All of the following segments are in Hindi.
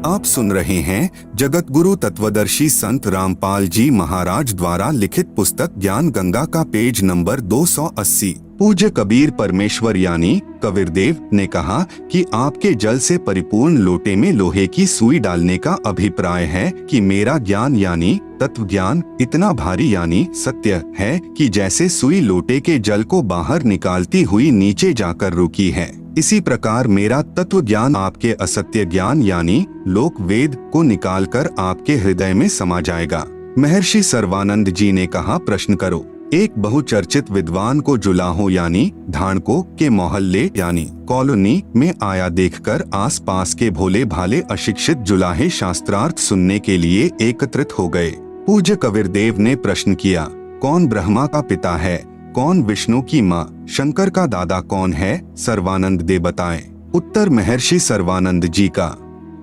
आप सुन रहे हैं जगत गुरु तत्वदर्शी संत रामपाल जी महाराज द्वारा लिखित पुस्तक ज्ञान गंगा का पेज नंबर 280। पूज्य कबीर परमेश्वर यानी कबीरदेव ने कहा कि आपके जल से परिपूर्ण लोटे में लोहे की सुई डालने का अभिप्राय है कि मेरा ज्ञान यानी तत्व ज्ञान इतना भारी यानी सत्य है कि जैसे सुई लोटे के जल को बाहर निकालती हुई नीचे जाकर रुकी है, इसी प्रकार मेरा तत्व ज्ञान आपके असत्य ज्ञान यानी लोक वेद को निकालकर आपके हृदय में समा जाएगा। महर्षि सर्वानंद जी ने कहा, प्रश्न करो। एक बहुचर्चित विद्वान को जुलाहों यानी धानकों के मोहल्ले यानी कॉलोनी में आया देखकर आसपास के भोले भाले अशिक्षित जुलाहे शास्त्रार्थ सुनने के लिए एकत्रित हो गए। पूज्य कबीरदेव ने प्रश्न किया, कौन ब्रह्मा का पिता है, कौन विष्णु की माँ, शंकर का दादा कौन है, सर्वानंद दे बताएं। उत्तर महर्षि सर्वानंद जी का,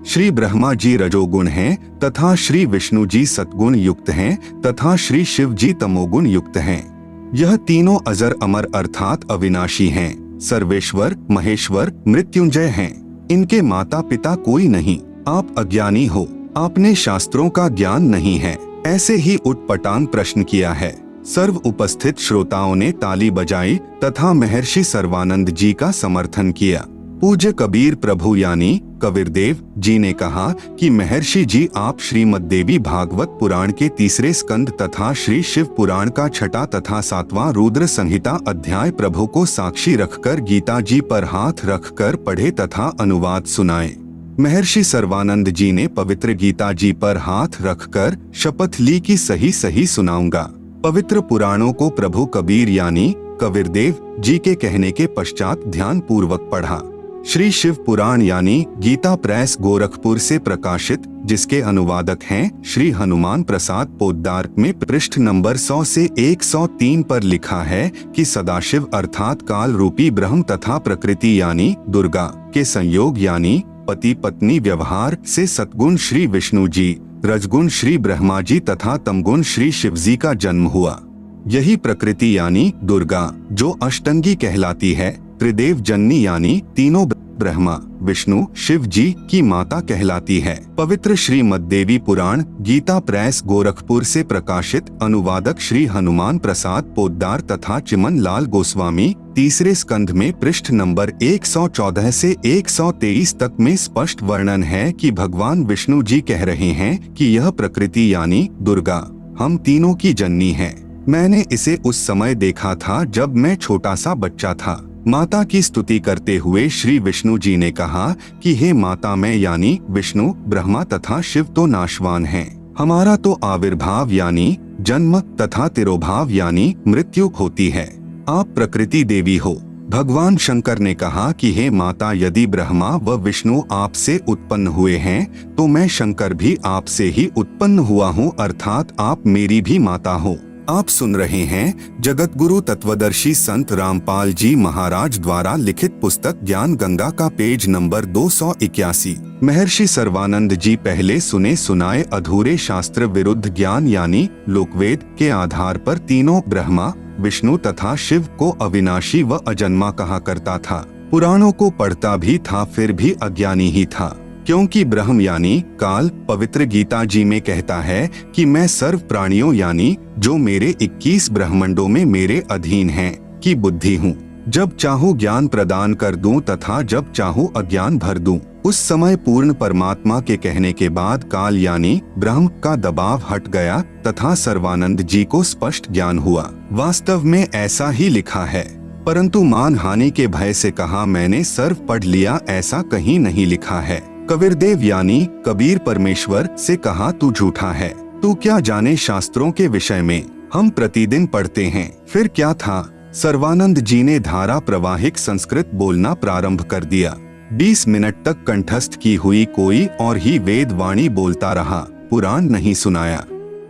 श्री ब्रह्मा जी रजोगुण हैं तथा श्री विष्णु जी सतगुण युक्त हैं तथा श्री शिव जी तमोगुण युक्त हैं। यह तीनों अजर अमर अर्थात अविनाशी हैं, सर्वेश्वर महेश्वर मृत्युंजय हैं। इनके माता पिता कोई नहीं। आप अज्ञानी हो, आपने शास्त्रों का ज्ञान नहीं है, ऐसे ही उटपटांग प्रश्न किया है। सर्व उपस्थित श्रोताओं ने ताली बजाई तथा महर्षि सर्वानंद जी का समर्थन किया। पूज्य कबीर प्रभु यानी कबीरदेव जी ने कहा कि महर्षि जी आप श्रीमद् देवी भागवत पुराण के तीसरे स्कंद तथा श्री शिव पुराण का छठा तथा सातवां रुद्र संहिता अध्याय प्रभु को साक्षी रखकर गीता जी पर हाथ रखकर पढ़े तथा अनुवाद सुनाए। महर्षि सर्वानंद जी ने पवित्र गीता जी पर हाथ रखकर शपथ ली कि सही सही सुनाऊंगा। पवित्र पुराणों को प्रभु कबीर यानी कबीरदेव जी के कहने के पश्चात ध्यान पूर्वक पढ़ा। श्री शिव पुराण यानी गीता प्रेस गोरखपुर से प्रकाशित, जिसके अनुवादक हैं श्री हनुमान प्रसाद पोद्दार में पृष्ठ नंबर 100 से 103 पर लिखा है कि सदाशिव अर्थात काल रूपी ब्रह्म तथा प्रकृति यानी दुर्गा के संयोग यानी पति पत्नी व्यवहार से सतगुण श्री विष्णु जी, रजगुण श्री ब्रह्मा जी तथा तमगुण श्री शिव जी का जन्म हुआ। यही प्रकृति यानी दुर्गा जो अष्टंगी कहलाती है, त्रिदेव जननी यानी तीनों ब्रह्मा विष्णु शिव जी की माता कहलाती है। पवित्र श्रीमद् देवी पुराण गीता प्रेस गोरखपुर से प्रकाशित, अनुवादक श्री हनुमान प्रसाद पोद्दार तथा चिमन लाल गोस्वामी, तीसरे स्कंध में पृष्ठ नंबर 114 से 123 तक में स्पष्ट वर्णन है कि भगवान विष्णु जी कह रहे हैं कि यह प्रकृति यानी दुर्गा हम तीनों की जननी है। मैंने इसे उस समय देखा था जब मैं छोटा सा बच्चा था। माता की स्तुति करते हुए श्री विष्णु जी ने कहा कि हे माता, मैं यानी विष्णु ब्रह्मा तथा शिव तो नाशवान हैं। हमारा तो आविर्भाव यानी जन्म तथा तिरोभाव यानी मृत्यु होती है। आप प्रकृति देवी हो। भगवान शंकर ने कहा कि हे माता, यदि ब्रह्मा व विष्णु आपसे उत्पन्न हुए हैं तो मैं शंकर भी आपसे ही उत्पन्न हुआ हूँ, अर्थात आप मेरी भी माता हो। आप सुन रहे हैं जगत गुरु तत्वदर्शी संत रामपाल जी महाराज द्वारा लिखित पुस्तक ज्ञान गंगा का पेज नंबर 281। महर्षि सर्वानंद जी पहले सुने सुनाए अधूरे शास्त्र विरुद्ध ज्ञान यानी लोकवेद के आधार पर तीनों ब्रह्मा विष्णु तथा शिव को अविनाशी व अजन्मा कहा करता था। पुराणों को पढ़ता भी था फिर भी अज्ञानी ही था, क्योंकि ब्रह्म यानी काल पवित्र गीता जी में कहता है कि मैं सर्व प्राणियों यानी जो मेरे 21 ब्रह्मांडों में मेरे अधीन हैं की बुद्धि हूँ। जब चाहूँ ज्ञान प्रदान कर दूं तथा जब चाहूँ अज्ञान भर दूं। उस समय पूर्ण परमात्मा के कहने के बाद काल यानी ब्रह्म का दबाव हट गया तथा सर्वानंद जी को स्पष्ट ज्ञान हुआ। वास्तव में ऐसा ही लिखा है, परंतु मान हानि के भय से कहा मैंने सर्व पढ़ लिया, ऐसा कहीं नहीं लिखा है। कबीरदेव यानी कबीर परमेश्वर से कहा तू झूठा है, तू क्या जाने शास्त्रों के विषय में, हम प्रतिदिन पढ़ते हैं। फिर क्या था, सर्वानंद जी ने धारा प्रवाहिक संस्कृत बोलना प्रारंभ कर दिया। 20 मिनट तक कंठस्थ की हुई कोई और ही वेद वाणी बोलता रहा, पुराण नहीं सुनाया।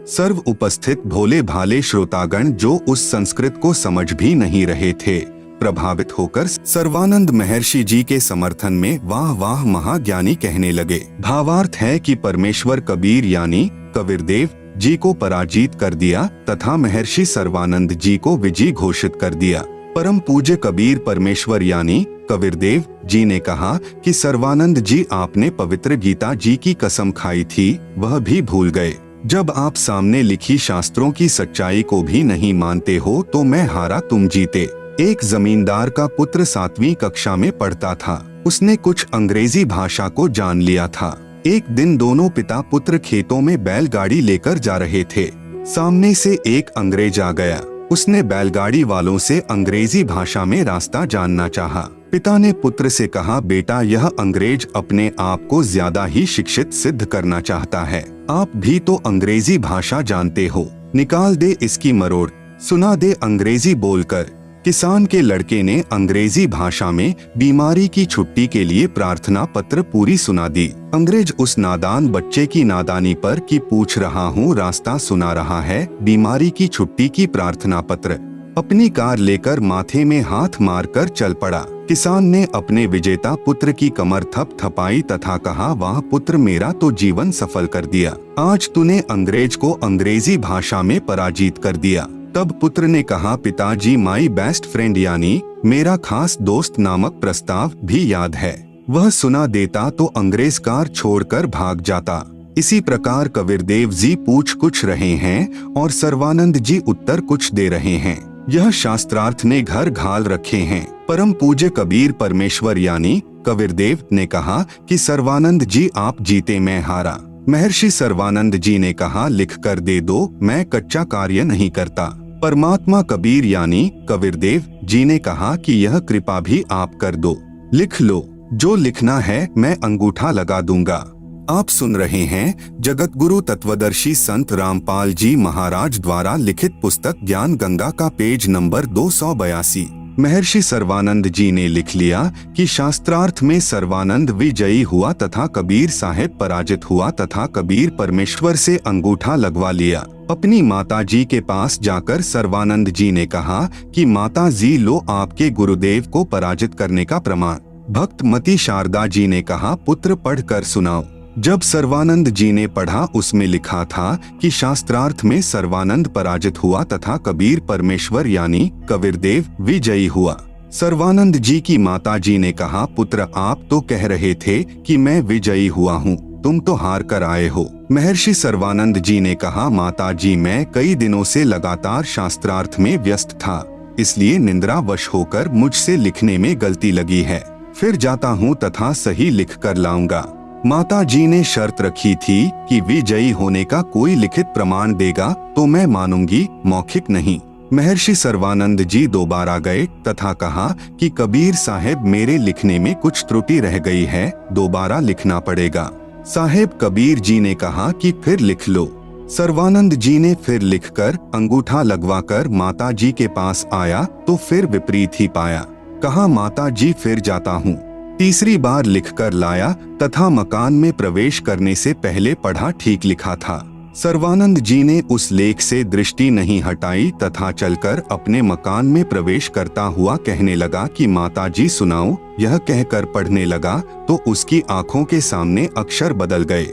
सर्व उपस्थित भोले भाले श्रोतागण जो उस संस्कृत को समझ भी नहीं रहे थे, प्रभावित होकर सर्वानंद महर्षि जी के समर्थन में वाह वाह महाज्ञानी कहने लगे। भावार्थ है कि परमेश्वर कबीर यानी कबीरदेव जी को पराजित कर दिया तथा महर्षि सर्वानंद जी को विजयी घोषित कर दिया। परम पूज्य कबीर परमेश्वर यानी कबीरदेव जी ने कहा कि सर्वानंद जी, आपने पवित्र गीता जी की कसम खाई थी, वह भी भूल गए। जब आप सामने लिखी शास्त्रों की सच्चाई को भी नहीं मानते हो तो मैं हारा, तुम जीते। एक जमींदार का पुत्र 7वीं कक्षा में पढ़ता था। उसने कुछ अंग्रेजी भाषा को जान लिया था। एक दिन दोनों पिता पुत्र खेतों में बैलगाड़ी लेकर जा रहे थे। सामने से एक अंग्रेज आ गया। उसने बैलगाड़ी वालों से अंग्रेजी भाषा में रास्ता जानना चाहा। पिता ने पुत्र से कहा, बेटा, यह अंग्रेज अपने आप को ज्यादा ही शिक्षित सिद्ध करना चाहता है। आप भी तो अंग्रेजी भाषा जानते हो, निकाल दे इसकी मरोड़, सुना दे अंग्रेजी बोलकर। किसान के लड़के ने अंग्रेजी भाषा में बीमारी की छुट्टी के लिए प्रार्थना पत्र पूरी सुना दी। अंग्रेज उस नादान बच्चे की नादानी पर कि पूछ रहा हूँ, रास्ता सुना रहा है, बीमारी की छुट्टी की प्रार्थना पत्र। अपनी कार लेकर माथे में हाथ मारकर चल पड़ा। किसान ने अपने विजेता पुत्र की कमर थपथपाई तथा कहा, वाह पुत्र, मेरा तो जीवन सफल कर दिया। आज तूने अंग्रेज को अंग्रेजी भाषा में पराजित कर दिया। तब पुत्र ने कहा, पिताजी, माई बेस्ट फ्रेंड यानी मेरा खास दोस्त नामक प्रस्ताव भी याद है। वह सुना देता तो अंग्रेज कार छोड़कर भाग जाता। इसी प्रकार कबीरदेव जी पूछ कुछ रहे हैं और सर्वानंद जी उत्तर कुछ दे रहे हैं। यह शास्त्रार्थ ने घर घाल रखे हैं। परम पूज्य कबीर परमेश्वर यानी कबीरदेव ने कहा कि सर्वानंद जी, आप जीते, मैं हारा। महर्षि सर्वानंद जी ने कहा, लिख कर दे दो, मैं कच्चा कार्य नहीं करता। परमात्मा कबीर यानी कबीरदेव जी ने कहा कि यह कृपा भी आप कर दो, लिख लो, जो लिखना है मैं अंगूठा लगा दूंगा। आप सुन रहे हैं जगत गुरु तत्वदर्शी संत रामपाल जी महाराज द्वारा लिखित पुस्तक ज्ञान गंगा का पेज नंबर 282। महर्षि सर्वानंद जी ने लिख लिया कि शास्त्रार्थ में सर्वानंद विजयी हुआ तथा कबीर साहेब पराजित हुआ तथा कबीर परमेश्वर से अंगूठा लगवा लिया। अपनी माता जी के पास जाकर सर्वानंद जी ने कहा कि माता जी, लो आपके गुरुदेव को पराजित करने का प्रमाण। भक्त मती शारदा जी ने कहा, पुत्र पढ़ कर सुनाओ। जब सर्वानंद जी ने पढ़ा, उसमें लिखा था कि शास्त्रार्थ में सर्वानंद पराजित हुआ तथा कबीर परमेश्वर यानी कबीरदेव विजयी हुआ। सर्वानंद जी की माता जी ने कहा, पुत्र, आप तो कह रहे थे कि मैं विजयी हुआ हूँ, तुम तो हार कर आए हो। महर्षि सर्वानंद जी ने कहा, माता जी, मैं कई दिनों से लगातार शास्त्रार्थ में व्यस्त था, इसलिए निंद्रावश होकर मुझसे लिखने में गलती लगी है। फिर जाता हूँ तथा सही लिख कर लाऊंगा। माता जी ने शर्त रखी थी कि विजयी होने का कोई लिखित प्रमाण देगा तो मैं मानूंगी, मौखिक नहीं। महर्षि सर्वानंद जी दोबारा गए तथा कहा कि कबीर साहेब, मेरे लिखने में कुछ त्रुटि रह गई है, दोबारा लिखना पड़ेगा। साहेब कबीर जी ने कहा कि फिर लिख लो। सर्वानंद जी ने फिर लिखकर अंगूठा लगवाकर माता जी के पास आया तो फिर विपरीत ही पाया। कहा, माता जी, फिर जाता हूँ। तीसरी बार लिखकर लाया तथा मकान में प्रवेश करने से पहले पढ़ा, ठीक लिखा था। सर्वानंद जी ने उस लेख से दृष्टि नहीं हटाई तथा चलकर अपने मकान में प्रवेश करता हुआ कहने लगा कि माता जी सुनाओ। यह कहकर पढ़ने लगा तो उसकी आंखों के सामने अक्षर बदल गए।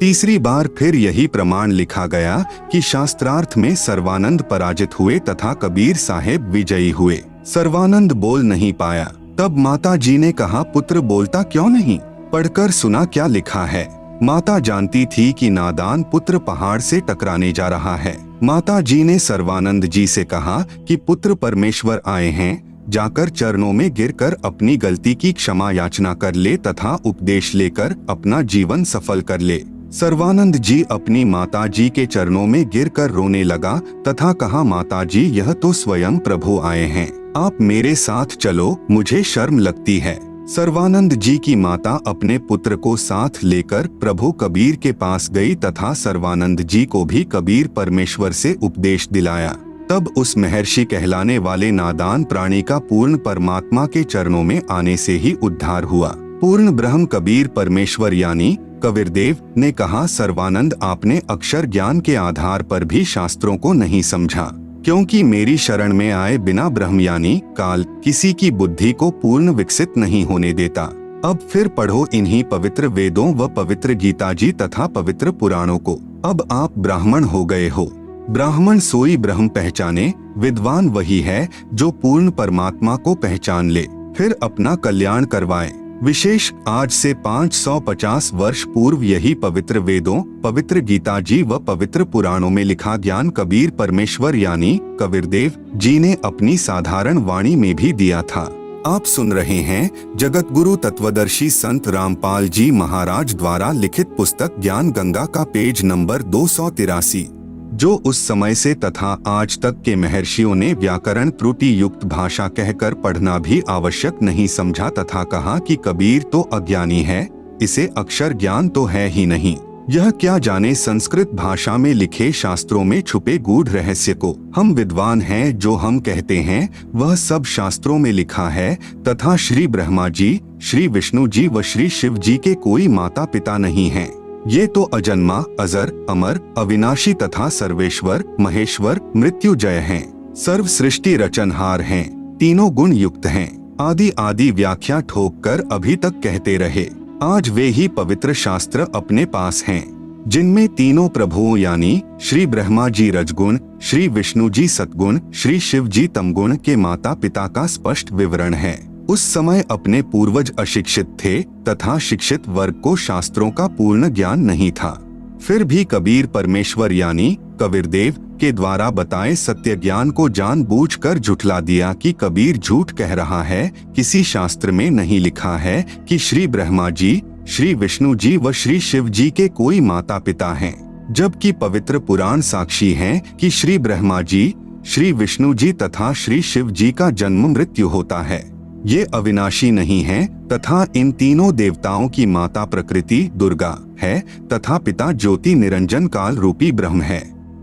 तीसरी बार फिर यही प्रमाण लिखा गया कि शास्त्रार्थ में सर्वानंद पराजित हुए तथा कबीर साहेब विजयी हुए। सर्वानंद बोल नहीं पाया। तब माता जी ने कहा, पुत्र बोलता क्यों नहीं, पढ़कर सुना क्या लिखा है। माता जानती थी कि नादान पुत्र पहाड़ से टकराने जा रहा है। माता जी ने सर्वानंद जी से कहा कि पुत्र परमेश्वर आए हैं, जाकर चरणों में गिरकर अपनी गलती की क्षमा याचना कर ले तथा उपदेश लेकर अपना जीवन सफल कर ले। सर्वानंद जी अपनी माता जी के चरणों में गिरकर रोने लगा तथा कहा, माता जी, यह तो स्वयं प्रभु आए हैं, आप मेरे साथ चलो, मुझे शर्म लगती है। सर्वानंद जी की माता अपने पुत्र को साथ लेकर प्रभु कबीर के पास गई तथा सर्वानंद जी को भी कबीर परमेश्वर से उपदेश दिलाया। तब उस महर्षि कहलाने वाले नादान प्राणी का पूर्ण परमात्मा के चरणों में आने से ही उद्धार हुआ। पूर्ण ब्रह्म कबीर परमेश्वर यानी कबीरदेव ने कहा, सर्वानंद, आपने अक्षर ज्ञान के आधार पर भी शास्त्रों को नहीं समझा, क्योंकि मेरी शरण में आए बिना ब्रह्म यानी काल किसी की बुद्धि को पूर्ण विकसित नहीं होने देता। अब फिर पढ़ो इन्हीं पवित्र वेदों व पवित्र गीता जी तथा पवित्र पुराणों को। अब आप ब्राह्मण हो गए हो। ब्राह्मण सोई ब्रह्म पहचाने, विद्वान वही है जो पूर्ण परमात्मा को पहचान ले। फिर अपना कल्याण करवाएं। विशेष आज से 550 वर्ष पूर्व यही पवित्र वेदों, पवित्र गीता जी व पवित्र पुराणों में लिखा ज्ञान कबीर परमेश्वर यानी कबीरदेव जी ने अपनी साधारण वाणी में भी दिया था। आप सुन रहे हैं जगत गुरु तत्वदर्शी संत रामपाल जी महाराज द्वारा लिखित पुस्तक ज्ञान गंगा का पेज नंबर 283, जो उस समय से तथा आज तक के महर्षियों ने व्याकरण त्रुटि युक्त भाषा कहकर पढ़ना भी आवश्यक नहीं समझा तथा कहा कि कबीर तो अज्ञानी है, इसे अक्षर ज्ञान तो है ही नहीं। यह क्या जाने संस्कृत भाषा में लिखे शास्त्रों में छुपे गूढ़ रहस्य को। हम विद्वान हैं, जो हम कहते हैं वह सब शास्त्रों में लिखा है तथा श्री ब्रह्मा जी, श्री विष्णु जी व श्री शिव जी के कोई माता पिता नहीं हैं। ये तो अजन्मा, अजर, अमर, अविनाशी तथा सर्वेश्वर, महेश्वर, मृत्युजय हैं। सर्व सृष्टि रचनहार हैं, तीनों गुण युक्त हैं। आदि आदि व्याख्या ठोक कर अभी तक कहते रहे। आज वे ही पवित्र शास्त्र अपने पास हैं, जिनमें तीनों प्रभुओं यानी श्री ब्रह्मा जी रजगुण, श्री विष्णु जी सतगुण, श्री शिव जी तमगुण के माता पिता का स्पष्ट विवरण है। उस समय अपने पूर्वज अशिक्षित थे तथा शिक्षित वर्ग को शास्त्रों का पूर्ण ज्ञान नहीं था। फिर भी कबीर परमेश्वर यानी कबीरदेव के द्वारा बताए सत्य ज्ञान को जानबूझकर झुठला दिया कि कबीर झूठ कह रहा है। किसी शास्त्र में नहीं लिखा है कि श्री ब्रह्मा जी, श्री विष्णु जी व श्री शिव जी के कोई माता पिता हैं, जबकि पवित्र पुराण साक्षी हैं कि श्री ब्रह्मा जी, श्री विष्णु जी तथा श्री शिव जी का जन्म मृत्यु होता है। ये अविनाशी नहीं है तथा इन तीनों देवताओं की माता प्रकृति दुर्गा है तथा पिता ज्योति निरंजन काल रूपी ब्रह्म है।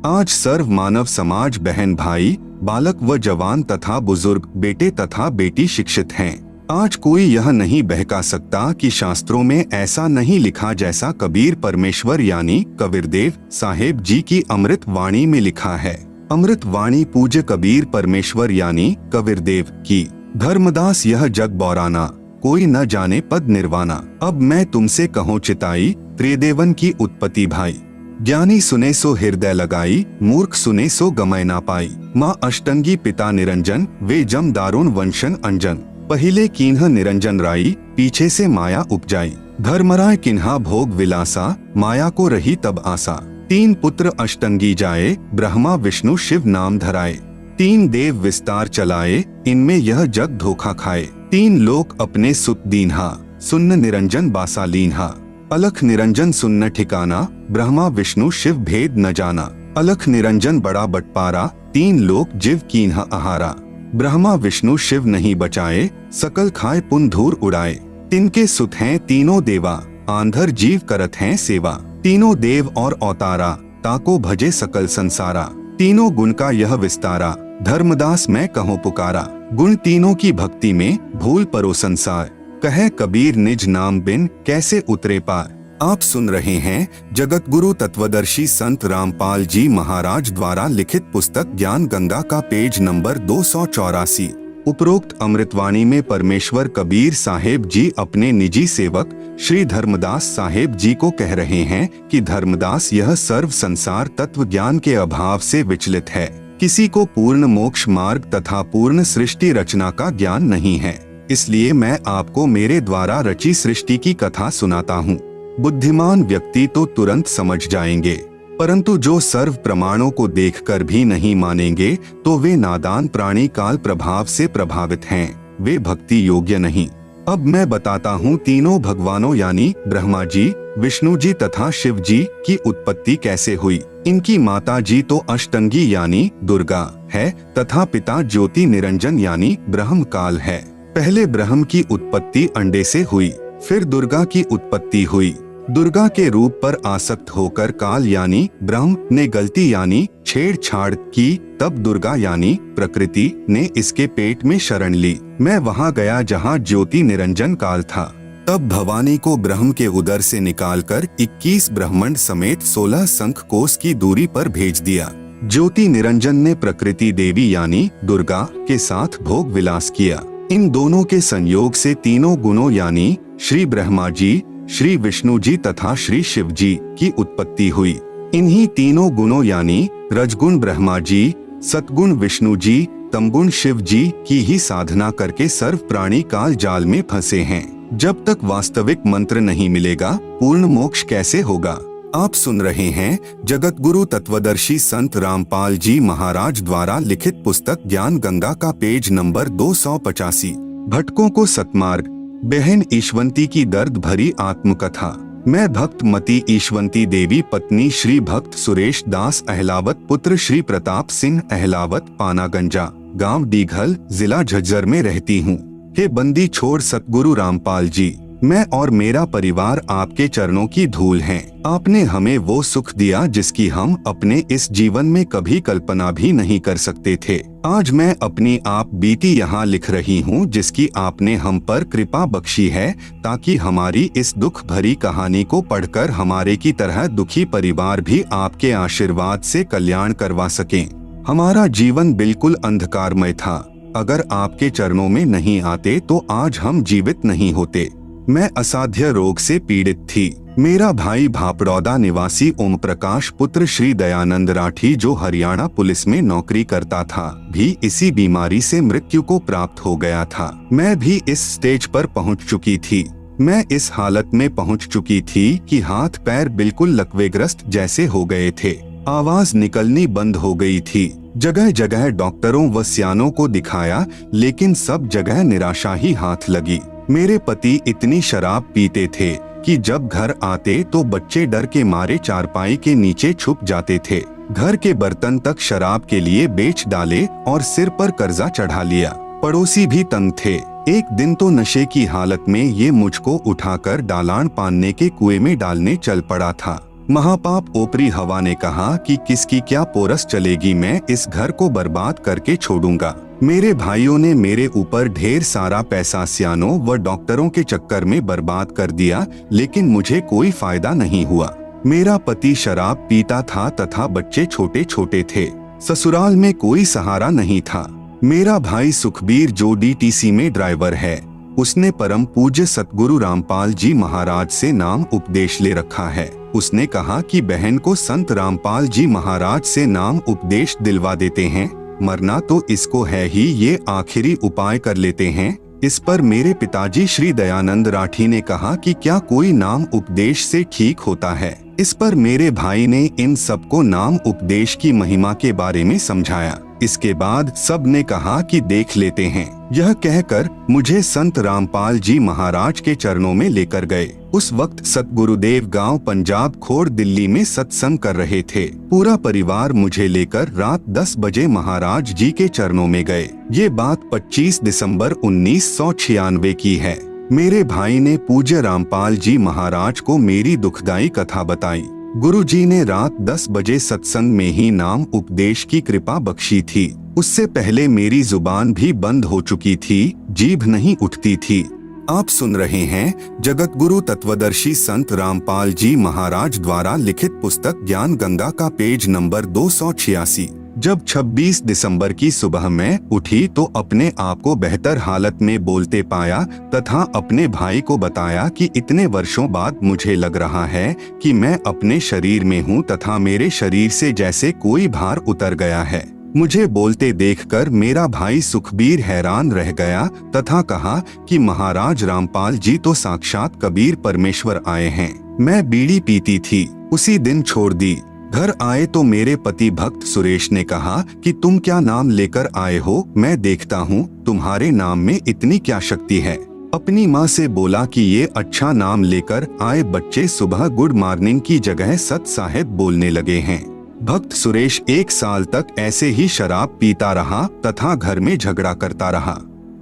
आज सर्व मानव समाज, बहन भाई, बालक व जवान तथा बुजुर्ग, बेटे तथा बेटी शिक्षित हैं। आज कोई यह नहीं बहका सकता कि शास्त्रों में ऐसा नहीं लिखा जैसा कबीर परमेश्वर यानी कबीरदेव साहेब जी की अमृत वाणी में लिखा है। अमृत वाणी पूज्य कबीर परमेश्वर यानी कबीरदेव की। धर्मदास यह जग बौराना, कोई न जाने पद निर्वाणा। अब मैं तुमसे कहूँ चिताई, त्रिदेवन की उत्पत्ति भाई। ज्ञानी सुने सो हृदय लगाई, मूर्ख सुने सो गमय ना पाई। माँ अष्टंगी पिता निरंजन, वे जम दारुण वंशन अंजन। पहिले कीन्ह निरंजन राई, पीछे से माया उपजाई। धर्मराय किन्हा भोग विलासा, माया को रही तब आसा। तीन पुत्र अष्टंगी जाए, ब्रह्मा विष्णु शिव नाम धराए। तीन देव विस्तार चलाए, इनमें यह जग धोखा खाए। तीन लोक अपने सुत दीन्हा, सुन्न निरंजन बासा लीन्हा। अलख निरंजन सुन्न ठिकाना, ब्रह्मा विष्णु शिव भेद न जाना। अलख निरंजन बड़ा बटपारा, तीन लोक जीव कीन्हा आहारा। ब्रह्मा विष्णु शिव नहीं बचाए, सकल खाए पुन धूर उड़ाए। तिनके सुत हैं तीनों देवा, आंधर जीव करत हैं सेवा। तीनों देव और अवतारा, ताको भजे सकल संसारा। तीनों गुण का यह विस्तारा, धर्मदास मैं कहूँ पुकारा। गुण तीनों की भक्ति में, भूल परो संसार। कहे कबीर निज नाम बिन, कैसे उतरे पार। आप सुन रहे हैं जगत गुरु तत्वदर्शी संत रामपाल जी महाराज द्वारा लिखित पुस्तक ज्ञान गंगा का पेज नंबर 284। उपरोक्त अमृतवाणी में परमेश्वर कबीर साहेब जी अपने निजी सेवक श्री धर्मदास साहेब जी को कह रहे हैं कि धर्मदास, यह सर्व संसार तत्व ज्ञान के अभाव से विचलित है। किसी को पूर्ण मोक्ष मार्ग तथा पूर्ण सृष्टि रचना का ज्ञान नहीं है। इसलिए मैं आपको मेरे द्वारा रची सृष्टि की कथा सुनाता हूँ। बुद्धिमान व्यक्ति तो तुरंत समझ जाएंगे, परंतु जो सर्व प्रमाणों को देखकर भी नहीं मानेंगे तो वे नादान प्राणी काल प्रभाव से प्रभावित हैं, वे भक्ति योग्य नहीं। अब मैं बताता हूँ तीनों भगवानों यानी ब्रह्मा जी, विष्णु जी तथा शिव जी की उत्पत्ति कैसे हुई। इनकी माता जी तो अष्टंगी यानी दुर्गा है तथा पिता ज्योति निरंजन यानी ब्रह्म काल है। पहले ब्रह्म की उत्पत्ति अंडे से हुई, फिर दुर्गा की उत्पत्ति हुई। दुर्गा के रूप पर आसक्त होकर काल यानी ब्रह्म ने गलती यानी छेड़छाड़ की, तब दुर्गा यानी प्रकृति ने इसके पेट में शरण ली। मैं वहां गया जहां ज्योति निरंजन काल था। तब भवानी को ब्रह्म के उदर से निकालकर 21 ब्रह्मांड समेत 16 शंख कोस की दूरी पर भेज दिया। ज्योति निरंजन ने प्रकृति देवी यानी दुर्गा के साथ भोग विलास किया। इन दोनों के संयोग से तीनों गुणों यानी श्री ब्रह्मा जी, श्री विष्णु जी तथा श्री शिव जी की उत्पत्ति हुई। इन्हीं तीनों गुणों यानी रजगुण ब्रह्मा जी, सतगुण विष्णु जी तमगुण शिव जी की ही साधना करके सर्व प्राणी काल जाल में फंसे हैं। जब तक वास्तविक मंत्र नहीं मिलेगा पूर्ण मोक्ष कैसे होगा। आप सुन रहे हैं जगत गुरु तत्वदर्शी संत रामपाल जी महाराज द्वारा लिखित पुस्तक ज्ञान गंगा का पेज नंबर 285, भटकों को सतमार्ग, बहन ईशवंती की दर्द भरी आत्मकथा। मैं भक्त मती ईशवंती देवी पत्नी श्री भक्त सुरेश दास अहलावत पुत्र श्री प्रताप सिंह अहलावत पानागंजा गांव डीघल जिला झज्जर में रहती हूँ। हे बंदी छोड़ सतगुरु रामपाल जी, मैं और मेरा परिवार आपके चरणों की धूल हैं। आपने हमें वो सुख दिया जिसकी हम अपने इस जीवन में कभी कल्पना भी नहीं कर सकते थे। आज मैं अपनी आप बीती यहाँ लिख रही हूँ जिसकी आपने हम पर कृपा बख्शी है, ताकि हमारी इस दुख भरी कहानी को पढ़कर हमारे की तरह दुखी परिवार भी आपके आशीर्वाद से कल्याण करवा सकें। हमारा जीवन बिल्कुल अंधकारमय था। अगर आपके चरणों में नहीं आते तो आज हम जीवित नहीं होते। मैं असाध्य रोग से पीड़ित थी। मेरा भाई भापड़ौदा निवासी ओम प्रकाश पुत्र श्री दयानंद राठी जो हरियाणा पुलिस में नौकरी करता था, भी इसी बीमारी से मृत्यु को प्राप्त हो गया था। मैं भी इस स्टेज पर पहुंच चुकी थी। मैं इस हालत में पहुंच चुकी थी कि हाथ पैर बिल्कुल लकवेग्रस्त जैसे हो गए थे। आवाज निकलनी बंद हो गई थी। जगह जगह डॉक्टरों व सियानों को दिखाया, लेकिन सब जगह निराशा ही हाथ लगी। मेरे पति इतनी शराब पीते थे कि जब घर आते तो बच्चे डर के मारे चारपाई के नीचे छुप जाते थे। घर के बर्तन तक शराब के लिए बेच डाले और सिर पर कर्जा चढ़ा लिया। पड़ोसी भी तंग थे। एक दिन तो नशे की हालत में ये मुझको उठाकर डालान पानने के कुएं में डालने चल पड़ा था। महापाप ओपरी हवा ने कहा कि किसकी क्या पोरस चलेगी, मैं इस घर को बर्बाद करके छोड़ूंगा। मेरे भाइयों ने मेरे ऊपर ढेर सारा पैसा सियानों व डॉक्टरों के चक्कर में बर्बाद कर दिया, लेकिन मुझे कोई फायदा नहीं हुआ। मेरा पति शराब पीता था तथा बच्चे छोटे छोटे थे। ससुराल में कोई सहारा नहीं था। मेरा भाई सुखबीर जो डीटीसी में ड्राइवर है, उसने परम पूज्य सतगुरु रामपाल जी महाराज से नाम उपदेश ले रखा है। उसने कहा कि बहन को संत रामपाल जी महाराज से नाम उपदेश दिलवा देते हैं, मरना तो इसको है ही, ये आखिरी उपाय कर लेते हैं। इस पर मेरे पिताजी श्री दयानंद राठी ने कहा कि क्या कोई नाम उपदेश से ठीक होता है। इस पर मेरे भाई ने इन सबको नाम उपदेश की महिमा के बारे में समझाया। इसके बाद सब ने कहा कि देख लेते हैं। यह कहकर मुझे संत रामपाल जी महाराज के चरणों में लेकर गए। उस वक्त सतगुरुदेव गांव पंजाब खोड़ दिल्ली में सत्संग कर रहे थे। पूरा परिवार मुझे लेकर रात 10 बजे महाराज जी के चरणों में गए। ये बात 25 दिसंबर 1996 की है। मेरे भाई ने पूज्य रामपाल जी महाराज को मेरी दुखदाई कथा बताई। गुरुजी ने रात 10 बजे सत्संग में ही नाम उपदेश की कृपा बख्शी थी। उससे पहले मेरी जुबान भी बंद हो चुकी थी, जीभ नहीं उठती थी। आप सुन रहे हैं जगत गुरु तत्वदर्शी संत रामपाल जी महाराज द्वारा लिखित पुस्तक ज्ञान गंगा का पेज नंबर 286। जब 26 दिसंबर की सुबह में उठी तो अपने आप को बेहतर हालत में बोलते पाया तथा अपने भाई को बताया कि इतने वर्षों बाद मुझे लग रहा है कि मैं अपने शरीर में हूँ तथा मेरे शरीर से जैसे कोई भार उतर गया है। मुझे बोलते देखकर मेरा भाई सुखबीर हैरान रह गया तथा कहा कि महाराज रामपाल जी तो साक्षात कबीर परमेश्वर आए हैं। मैं बीड़ी पीती थी, उसी दिन छोड़ दी। घर आए तो मेरे पति भक्त सुरेश ने कहा कि तुम क्या नाम लेकर आए हो, मैं देखता हूँ तुम्हारे नाम में इतनी क्या शक्ति है। अपनी माँ से बोला कि ये अच्छा नाम लेकर आए बच्चे सुबह गुड मॉर्निंग की जगह सत साहेब बोलने लगे हैं। भक्त सुरेश 1 साल तक ऐसे ही शराब पीता रहा तथा घर में झगड़ा करता रहा।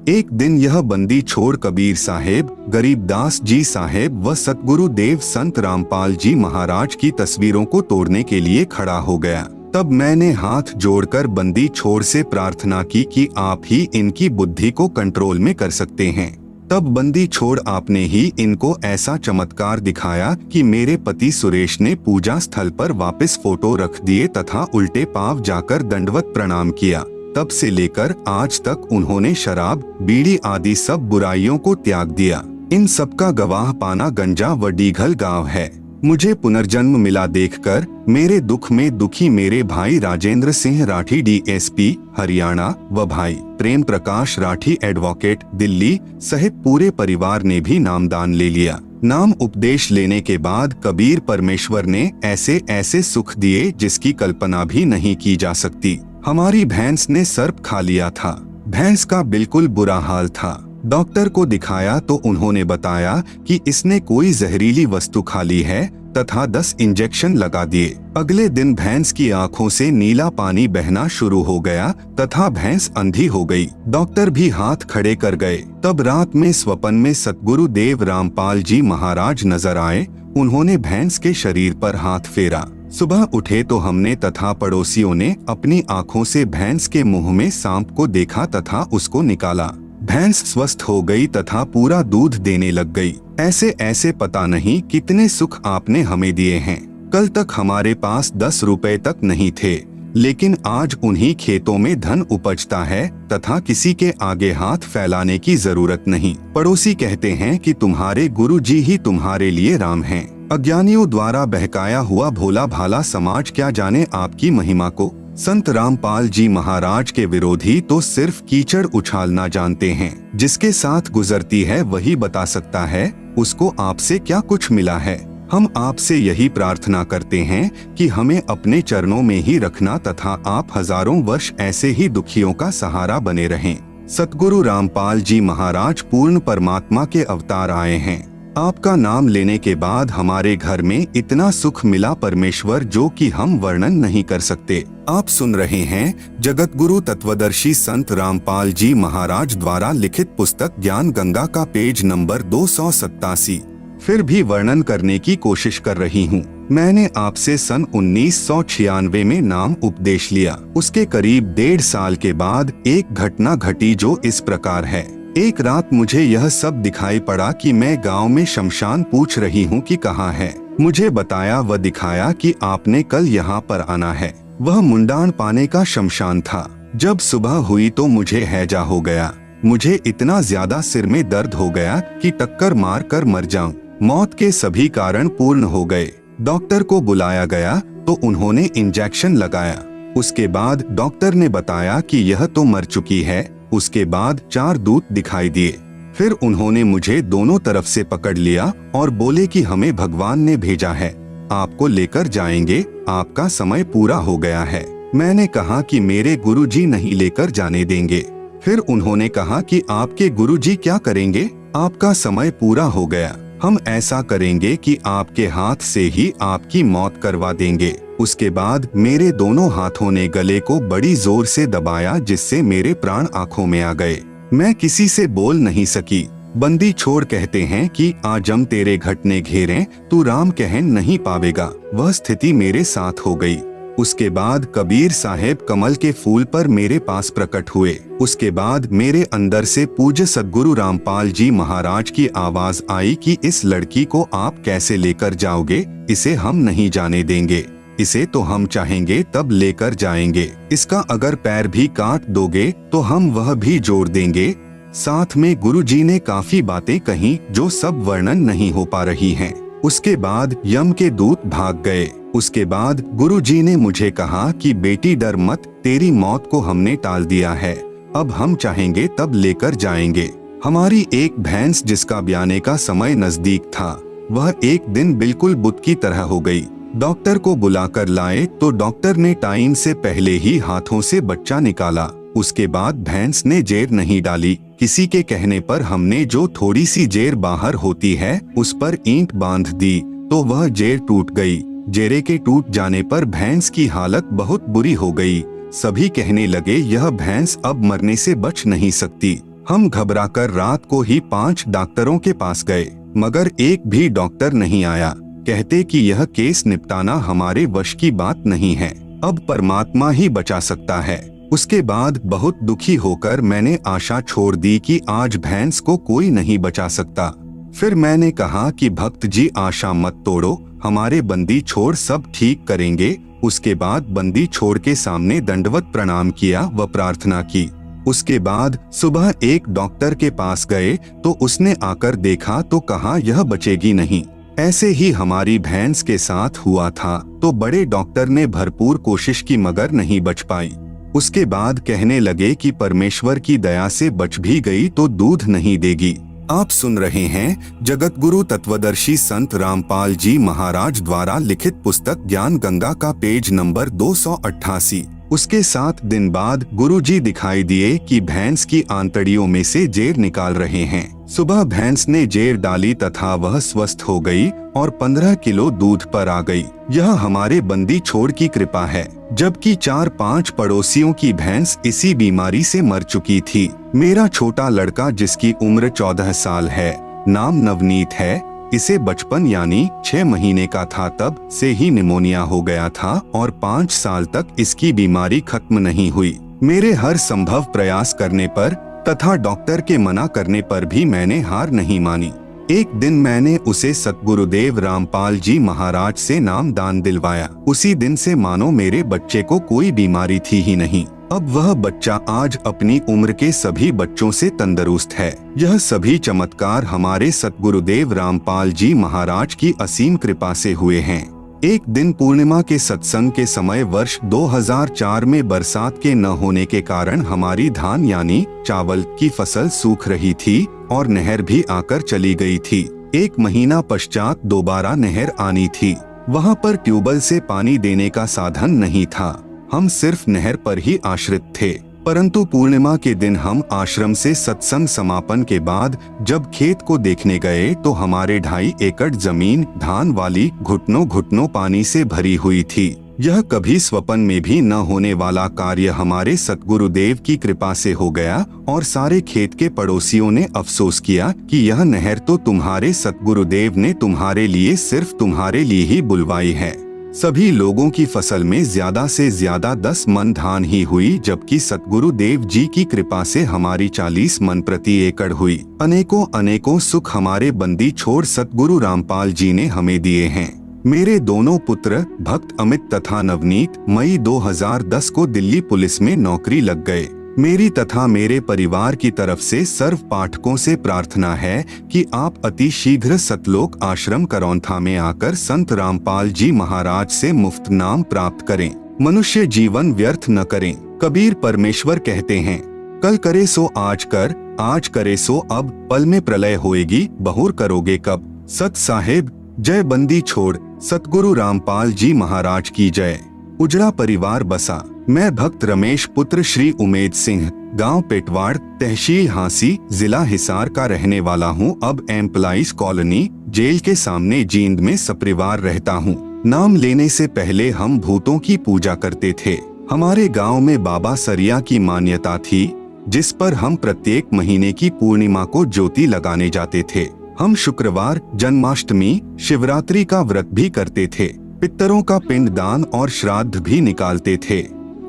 एक दिन यह बंदी छोड़ कबीर साहेब, गरीबदास जी साहेब व सतगुरु देव संत रामपाल जी महाराज की तस्वीरों को तोड़ने के लिए खड़ा हो गया। तब मैंने हाथ जोड़कर बंदी छोड़ से प्रार्थना की कि आप ही इनकी बुद्धि को कंट्रोल में कर सकते हैं। तब बंदी छोड़ आपने ही इनको ऐसा चमत्कार दिखाया कि मेरे पति सुरेश ने पूजा स्थल पर वापस फोटो रख दिए तथा उल्टे पांव जाकर दंडवत प्रणाम किया। तब से लेकर आज तक उन्होंने शराब, बीड़ी आदि सब बुराइयों को त्याग दिया। इन सब का गवाह पानागंजा व डीघल गांव है। मुझे पुनर्जन्म मिला देखकर मेरे दुख में दुखी मेरे भाई राजेंद्र सिंह राठी DSP हरियाणा व भाई प्रेम प्रकाश राठी एडवोकेट दिल्ली सहित पूरे परिवार ने भी नामदान ले लिया। नाम उपदेश लेने के बाद कबीर परमेश्वर ने ऐसे ऐसे सुख दिए जिसकी कल्पना भी नहीं की जा सकती। हमारी भैंस ने सर्प खा लिया था। भैंस का बिल्कुल बुरा हाल था। डॉक्टर को दिखाया तो उन्होंने बताया कि इसने कोई जहरीली वस्तु खा ली है तथा 10 इंजेक्शन लगा दिए। अगले दिन भैंस की आंखों से नीला पानी बहना शुरू हो गया तथा भैंस अंधी हो गई। डॉक्टर भी हाथ खड़े कर गए। तब रात में स्वप्न में सतगुरु देव रामपाल जी महाराज नजर आए। उन्होंने भैंस के शरीर पर हाथ फेरा। सुबह उठे तो हमने तथा पड़ोसियों ने अपनी आंखों से भैंस के मुंह में सांप को देखा तथा उसको निकाला। भैंस स्वस्थ हो गई तथा पूरा दूध देने लग गई। ऐसे ऐसे पता नहीं कितने सुख आपने हमें दिए हैं। कल तक हमारे पास 10 रुपए तक नहीं थे, लेकिन आज उन्हीं खेतों में धन उपजता है तथा किसी के आगे हाथ फैलाने की जरूरत नहीं। पड़ोसी कहते हैं कि तुम्हारे गुरुजी ही तुम्हारे लिए राम हैं। अज्ञानियों द्वारा बहकाया हुआ भोला भाला समाज क्या जाने आपकी महिमा को। संत रामपाल जी महाराज के विरोधी तो सिर्फ कीचड़ उछालना जानते हैं। जिसके साथ गुजरती है वही बता सकता है उसको आपसे क्या कुछ मिला है। हम आपसे यही प्रार्थना करते हैं कि हमें अपने चरणों में ही रखना तथा आप हजारों वर्ष ऐसे ही दुखियों का सहारा बने रहें। सतगुरु रामपाल जी महाराज पूर्ण परमात्मा के अवतार आए हैं। आपका नाम लेने के बाद हमारे घर में इतना सुख मिला परमेश्वर जो कि हम वर्णन नहीं कर सकते। आप सुन रहे हैं जगत गुरु तत्वदर्शी संत रामपाल जी महाराज द्वारा लिखित पुस्तक ज्ञान गंगा का पेज नंबर 287। फिर भी वर्णन करने की कोशिश कर रही हूँ। मैंने आपसे सन 1996 में नाम उपदेश लिया। उसके करीब 1.5 साल के बाद एक घटना घटी जो इस प्रकार है। एक रात मुझे यह सब दिखाई पड़ा कि मैं गांव में शमशान पूछ रही हूँ कि कहाँ है। मुझे बताया व दिखाया कि आपने कल यहाँ पर आना है। वह मुंडान पाने का शमशान था। जब सुबह हुई तो मुझे हैजा हो गया। मुझे इतना ज्यादा सिर में दर्द हो गया कि टक्कर मार कर मर जाऊं। मौत के सभी कारण पूर्ण हो गए। डॉक्टर को बुलाया गया तो उन्होंने इंजेक्शन लगाया। उसके बाद डॉक्टर ने बताया कि यह तो मर चुकी है। उसके बाद 4 दूत दिखाई दिए। फिर उन्होंने मुझे दोनों तरफ से पकड़ लिया और बोले कि हमें भगवान ने भेजा है, आपको लेकर जाएंगे, आपका समय पूरा हो गया है। मैंने कहा कि मेरे गुरुजी नहीं लेकर जाने देंगे। फिर उन्होंने कहा कि आपके गुरुजी क्या करेंगे, आपका समय पूरा हो गया, हम ऐसा करेंगे कि आपके हाथ से ही आपकी मौत करवा देंगे। उसके बाद मेरे दोनों हाथों ने गले को बड़ी जोर से दबाया जिससे मेरे प्राण आंखों में आ गए। मैं किसी से बोल नहीं सकी। बंदी छोड़ कहते हैं कि आजम तेरे घटने घेरे तू राम कह नहीं पावेगा। वह स्थिति मेरे साथ हो गई। उसके बाद कबीर साहेब कमल के फूल पर मेरे पास प्रकट हुए। उसके बाद मेरे अंदर से पूज्य सद्गुरु रामपाल जी महाराज की आवाज आई कि इस लड़की को आप कैसे लेकर जाओगे, इसे हम नहीं जाने देंगे, इसे तो हम चाहेंगे तब लेकर जाएंगे, इसका अगर पैर भी काट दोगे तो हम वह भी जोड़ देंगे। साथ में गुरुजी ने काफी बातें कही जो सब वर्णन नहीं हो पा रही हैं। उसके बाद यम के दूत भाग गए। उसके बाद गुरुजी ने मुझे कहा कि बेटी डर मत, तेरी मौत को हमने टाल दिया है, अब हम चाहेंगे तब लेकर जाएंगे। हमारी एक भैंस जिसका ब्याने का समय नजदीक था, वह एक दिन बिल्कुल बुत की तरह हो गई। डॉक्टर को बुलाकर लाए तो डॉक्टर ने टाइम से पहले ही हाथों से बच्चा निकाला। उसके बाद भैंस ने जेर नहीं डाली। किसी के कहने पर हमने जो थोड़ी सी जेर बाहर होती है उस पर ईंट बांध दी तो वह जेर टूट गई। जेरे के टूट जाने पर भैंस की हालत बहुत बुरी हो गई। सभी कहने लगे यह भैंस अब मरने से बच नहीं सकती। हम घबराकर रात को ही 5 डॉक्टरों के पास गए, मगर एक भी डॉक्टर नहीं आया। कहते कि यह केस निपटाना हमारे वश की बात नहीं है, अब परमात्मा ही बचा सकता है। उसके बाद बहुत दुखी होकर मैंने आशा छोड़ दी कि आज भैंस को कोई नहीं बचा सकता। फिर मैंने कहा कि भक्त जी आशा मत तोड़ो, हमारे बंदी छोड़ सब ठीक करेंगे। उसके बाद बंदी छोड़ के सामने दंडवत प्रणाम किया व प्रार्थना की। उसके बाद सुबह एक डॉक्टर के पास गए तो उसने आकर देखा तो कहा यह बचेगी नहीं। ऐसे ही हमारी भैंस के साथ हुआ था। तो बड़े डॉक्टर ने भरपूर कोशिश की मगर नहीं बच पाई। उसके बाद कहने लगे कि परमेश्वर की दया से बच भी गई तो दूध नहीं देगी। आप सुन रहे हैं जगत गुरु तत्वदर्शी संत रामपाल जी महाराज द्वारा लिखित पुस्तक ज्ञान गंगा का पेज नंबर 288। उसके 7 दिन बाद गुरुजी दिखाई दिए कि भैंस की आंतड़ियों में से जेर निकाल रहे हैं। सुबह भैंस ने जेर डाली तथा वह स्वस्थ हो गई और 15 किलो दूध पर आ गई। यह हमारे बंदी छोड़ की कृपा है, जबकि 4-5 पड़ोसियों की भैंस इसी बीमारी से मर चुकी थी। मेरा छोटा लड़का जिसकी उम्र 14 साल है, नाम नवनीत है, इसे बचपन यानी 6 महीने का था तब से ही निमोनिया हो गया था और 5 साल तक इसकी बीमारी खत्म नहीं हुई। मेरे हर संभव प्रयास करने पर तथा डॉक्टर के मना करने पर भी मैंने हार नहीं मानी। एक दिन मैंने उसे सतगुरुदेव रामपाल जी महाराज से नाम दान दिलवाया। उसी दिन से मानो मेरे बच्चे को कोई बीमारी थी ही नहीं। अब वह बच्चा आज अपनी उम्र के सभी बच्चों से तंदुरुस्त है। यह सभी चमत्कार हमारे सतगुरुदेव रामपाल जी महाराज की असीम कृपा से हुए हैं। एक दिन पूर्णिमा के सत्संग के समय वर्ष 2004 में बरसात के न होने के कारण हमारी धान यानी चावल की फसल सूख रही थी और नहर भी आकर चली गई थी। 1 महीना पश्चात दोबारा नहर आनी थी। वहाँ पर ट्यूबवेल से पानी देने का साधन नहीं था। हम सिर्फ नहर पर ही आश्रित थे। परंतु पूर्णिमा के दिन हम आश्रम से सत्संग समापन के बाद जब खेत को देखने गए तो हमारे 2.5 एकड़ जमीन धान वाली घुटनों घुटनों पानी से भरी हुई थी। यह कभी स्वप्न में भी न होने वाला कार्य हमारे सतगुरुदेव की कृपा से हो गया और सारे खेत के पड़ोसियों ने अफसोस किया कि यह नहर तो तुम्हारे सतगुरुदेव ने तुम्हारे लिए सिर्फ तुम्हारे लिए ही बुलवाई है। सभी लोगों की फसल में ज्यादा से ज्यादा 10 मन धान ही हुई, जबकि सतगुरुदेव जी की कृपा से हमारी 40 मन प्रति एकड़ हुई। अनेकों अनेकों सुख हमारे बंदी छोड़ सतगुरु रामपाल जी ने हमें दिए हैं। मेरे दोनों पुत्र भक्त अमित तथा नवनीत मई 2010 को दिल्ली पुलिस में नौकरी लग गए। मेरी तथा मेरे परिवार की तरफ से सर्व पाठकों से प्रार्थना है कि आप अति शीघ्र सतलोक आश्रम करौंथा में आकर संत रामपाल जी महाराज से मुफ्त नाम प्राप्त करें। मनुष्य जीवन व्यर्थ न करें। कबीर परमेश्वर कहते हैं, कल करे सो आज कर, आज करे सो अब, पल में प्रलय होएगी, बहुर करोगे कब। सत साहेब जय। बंदी छोड़ सतगुरु रामपाल जी महाराज की जय। उजड़ा परिवार बसा। मैं भक्त रमेश पुत्र श्री उमेद सिंह, गांव पेटवाड़, तहसील हांसी, जिला हिसार का रहने वाला हूं। अब एम्प्लॉइज कॉलोनी जेल के सामने जींद में सपरिवार रहता हूं। नाम लेने से पहले हम भूतों की पूजा करते थे। हमारे गांव में बाबा सरिया की मान्यता थी, जिस पर हम प्रत्येक महीने की पूर्णिमा को ज्योति लगाने जाते थे। हम शुक्रवार, जन्माष्टमी, शिवरात्रि का व्रत भी करते थे। पितरों का पिंडदान और श्राद्ध भी निकालते थे।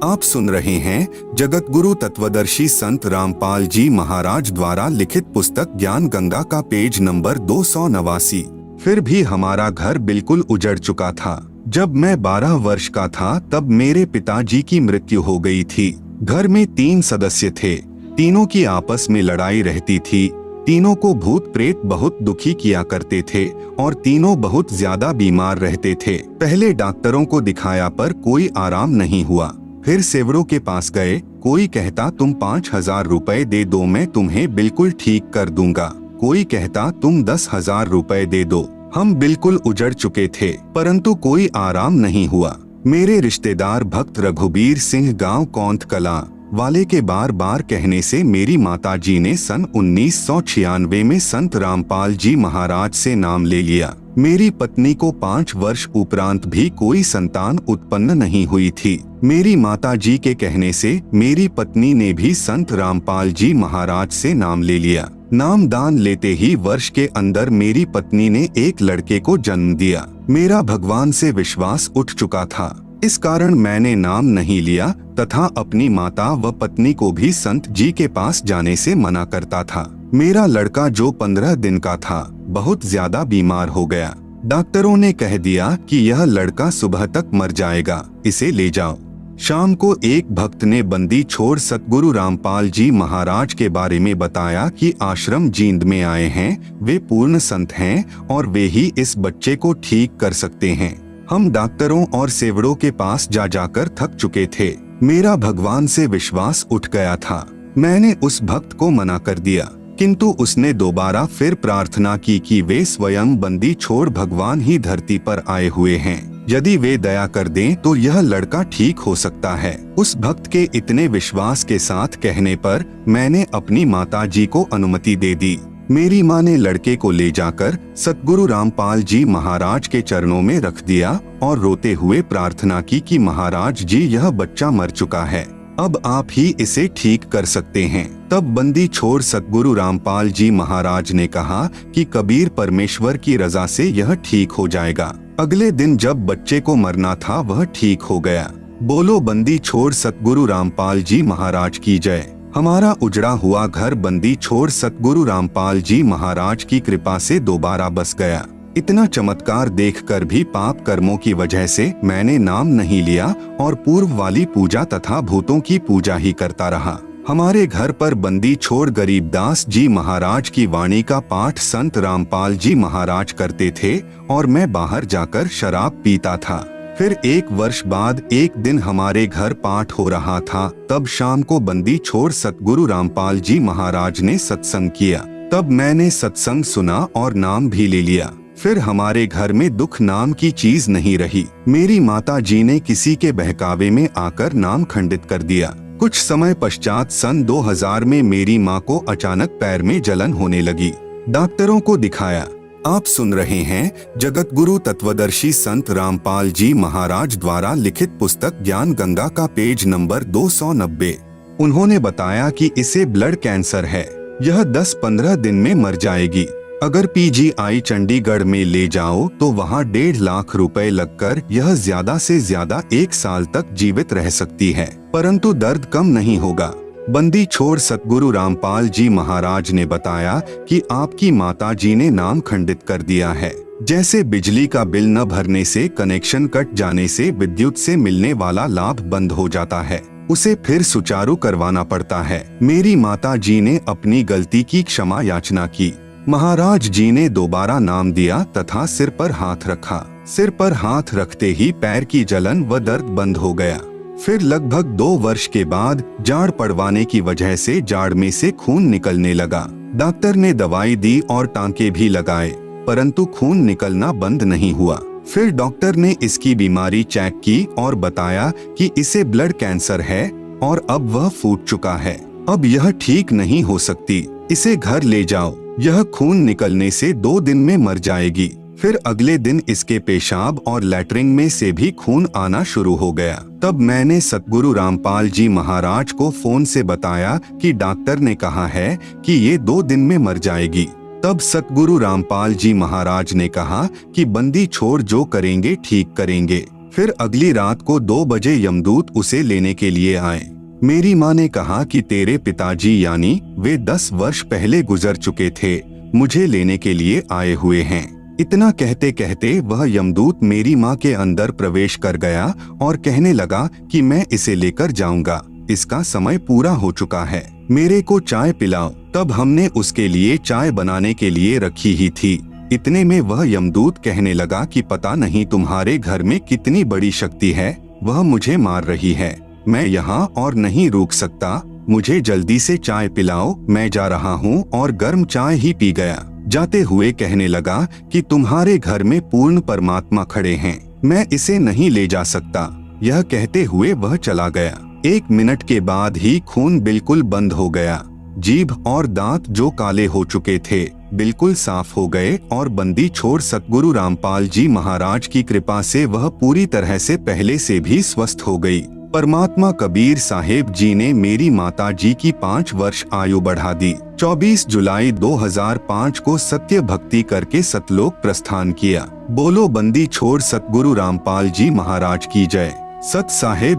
आप सुन रहे हैं जगत गुरु तत्वदर्शी संत रामपाल जी महाराज द्वारा लिखित पुस्तक ज्ञान गंगा का पेज नंबर 289। फिर भी हमारा घर बिल्कुल उजड़ चुका था। जब मैं 12 वर्ष का था तब मेरे पिताजी की मृत्यु हो गई थी। घर में 3 सदस्य थे। तीनों की आपस में लड़ाई रहती थी। तीनों को भूत प्रेत बहुत दुखी किया करते थे और तीनों बहुत ज्यादा बीमार रहते थे। पहले डॉक्टरों को दिखाया पर कोई आराम नहीं हुआ। फिर सेवरों के पास गए। कोई कहता तुम 5,000 रुपए दे दो, मैं तुम्हें बिल्कुल ठीक कर दूंगा। कोई कहता तुम 10,000 रुपए दे दो। हम बिल्कुल उजड़ चुके थे, परंतु कोई आराम नहीं हुआ। मेरे रिश्तेदार भक्त रघुबीर सिंह गांव कौंथ कला वाले के बार बार कहने से मेरी माताजी ने सन 1996 में संत रामपाल जी महाराज से नाम ले लिया। मेरी पत्नी को 5 वर्ष उपरांत भी कोई संतान उत्पन्न नहीं हुई थी। मेरी माताजी के कहने से मेरी पत्नी ने भी संत रामपाल जी महाराज से नाम ले लिया। नाम दान लेते ही वर्ष के अंदर मेरी पत्नी ने एक लड़के को जन्म दिया। मेरा भगवान से विश्वास उठ चुका था, इस कारण मैंने नाम नहीं लिया तथा अपनी माता व पत्नी को भी संत जी के पास जाने से मना करता था। मेरा लड़का जो 15 दिन का था बहुत ज्यादा बीमार हो गया। डॉक्टरों ने कह दिया कि यह लड़का सुबह तक मर जाएगा, इसे ले जाओ। शाम को एक भक्त ने बंदी छोड़ सतगुरु रामपाल जी महाराज के बारे में बताया कि आश्रम जींद में आए हैं, वे पूर्ण संत हैं और वे ही इस बच्चे को ठीक कर सकते हैं। हम डॉक्टरों और सेवड़ों के पास जा जाकर थक चुके थे। मेरा भगवान से विश्वास उठ गया था। मैंने उस भक्त को मना कर दिया, किंतु उसने दोबारा फिर प्रार्थना की कि वे स्वयं बंदी छोड़ भगवान ही धरती पर आए हुए हैं, यदि वे दया कर दें तो यह लड़का ठीक हो सकता है। उस भक्त के इतने विश्वास के साथ कहने पर मैंने अपनी माता जी को अनुमति दे दी। मेरी माँ ने लड़के को ले जाकर सतगुरु रामपाल जी महाराज के चरणों में रख दिया और रोते हुए प्रार्थना की कि महाराज जी, यह बच्चा मर चुका है, अब आप ही इसे ठीक कर सकते हैं। तब बंदी छोड़ सतगुरु रामपाल जी महाराज ने कहा कि कबीर परमेश्वर की रजा से यह ठीक हो जाएगा। अगले दिन जब बच्चे को मरना था वह ठीक हो गया। बोलो बंदी छोड़ सतगुरु रामपाल जी महाराज की जय। हमारा उजड़ा हुआ घर बंदी छोड़ सतगुरु रामपाल जी महाराज की कृपा से दोबारा बस गया। इतना चमत्कार देखकर भी पाप कर्मों की वजह से मैंने नाम नहीं लिया और पूर्व वाली पूजा तथा भूतों की पूजा ही करता रहा। हमारे घर पर बंदी छोड़ गरीबदास जी महाराज की वाणी का पाठ संत रामपाल जी महाराज करते थे और मैं बाहर जाकर शराब पीता था। फिर 1 वर्ष बाद एक दिन हमारे घर पाठ हो रहा था। तब शाम को बंदी छोड़ सतगुरु रामपाल जी महाराज ने सत्संग किया। तब मैंने सत्संग सुना और नाम भी ले लिया। फिर हमारे घर में दुख नाम की चीज नहीं रही। मेरी माता जी ने किसी के बहकावे में आकर नाम खंडित कर दिया। कुछ समय पश्चात सन 2000 में मेरी माँ को अचानक पैर में जलन होने लगी। डॉक्टरों को दिखाया। आप सुन रहे हैं जगत गुरु तत्वदर्शी संत रामपाल जी महाराज द्वारा लिखित पुस्तक ज्ञान गंगा का पेज नंबर 290। उन्होंने बताया कि इसे ब्लड कैंसर है, यह 10-15 दिन में मर जाएगी। अगर पीजीआई चंडीगढ़ में ले जाओ तो वहाँ 1.5 लाख रुपए लगकर यह ज्यादा से ज्यादा 1 साल तक जीवित रह सकती है, परंतु दर्द कम नहीं होगा। बंदी छोड़ सतगुरु रामपाल जी महाराज ने बताया कि आपकी माता जी ने नाम खंडित कर दिया है। जैसे बिजली का बिल न भरने से कनेक्शन कट जाने से विद्युत से मिलने वाला लाभ बंद हो जाता है, उसे फिर सुचारू करवाना पड़ता है। मेरी माता जी ने अपनी गलती की क्षमा याचना की। महाराज जी ने दोबारा नाम दिया तथा सिर पर हाथ रखा। सिर पर हाथ रखते ही पैर की जलन व दर्द बंद हो गया। फिर लगभग 2 वर्ष के बाद जाड़ पड़वाने की वजह से जाड़ में से खून निकलने लगा। डॉक्टर ने दवाई दी और टांके भी लगाए, परंतु खून निकलना बंद नहीं हुआ। फिर डॉक्टर ने इसकी बीमारी चेक की और बताया कि इसे ब्लड कैंसर है और अब वह फूट चुका है। अब यह ठीक नहीं हो सकती, इसे घर ले जाओ, यह खून निकलने से 2 दिन में मर जाएगी। फिर अगले दिन इसके पेशाब और लैट्रिन में से भी खून आना शुरू हो गया। तब मैंने सतगुरु रामपाल जी महाराज को फोन से बताया कि डॉक्टर ने कहा है कि ये 2 दिन में मर जाएगी। तब सतगुरु रामपाल जी महाराज ने कहा कि बंदी छोड़ जो करेंगे ठीक करेंगे। फिर अगली रात को 2 बजे यमदूत उसे लेने के लिए आए। मेरी माँ ने कहा कि तेरे पिताजी यानी वे 10 वर्ष पहले गुजर चुके थे, मुझे लेने के लिए आए हुए हैं। इतना कहते कहते वह यमदूत मेरी माँ के अंदर प्रवेश कर गया और कहने लगा कि मैं इसे लेकर जाऊंगा, इसका समय पूरा हो चुका है, मेरे को चाय पिलाओ। तब हमने उसके लिए चाय बनाने के लिए रखी ही थी। इतने में वह यमदूत कहने लगा कि पता नहीं तुम्हारे घर में कितनी बड़ी शक्ति है, वह मुझे मार रही है, मैं यहाँ और नहीं रुक सकता, मुझे जल्दी से चाय पिलाओ, मैं जा रहा हूँ और गर्म चाय ही पी गया। जाते हुए कहने लगा कि तुम्हारे घर में पूर्ण परमात्मा खड़े हैं, मैं इसे नहीं ले जा सकता। यह कहते हुए वह चला गया। 1 मिनट के बाद ही खून बिल्कुल बंद हो गया। जीभ और दांत जो काले हो चुके थे बिल्कुल साफ हो गए और बंदी छोड़ सतगुरु रामपाल जी महाराज की कृपा से वह पूरी तरह से पहले से भी स्वस्थ हो गई। परमात्मा कबीर साहेब जी ने मेरी माता जी की 5 वर्ष आयु बढ़ा दी। 24 जुलाई 2005 को सत्य भक्ति करके सतलोक प्रस्थान किया। बोलो बंदी छोड़ सतगुरु रामपाल जी महाराज की जय। सत साहेब।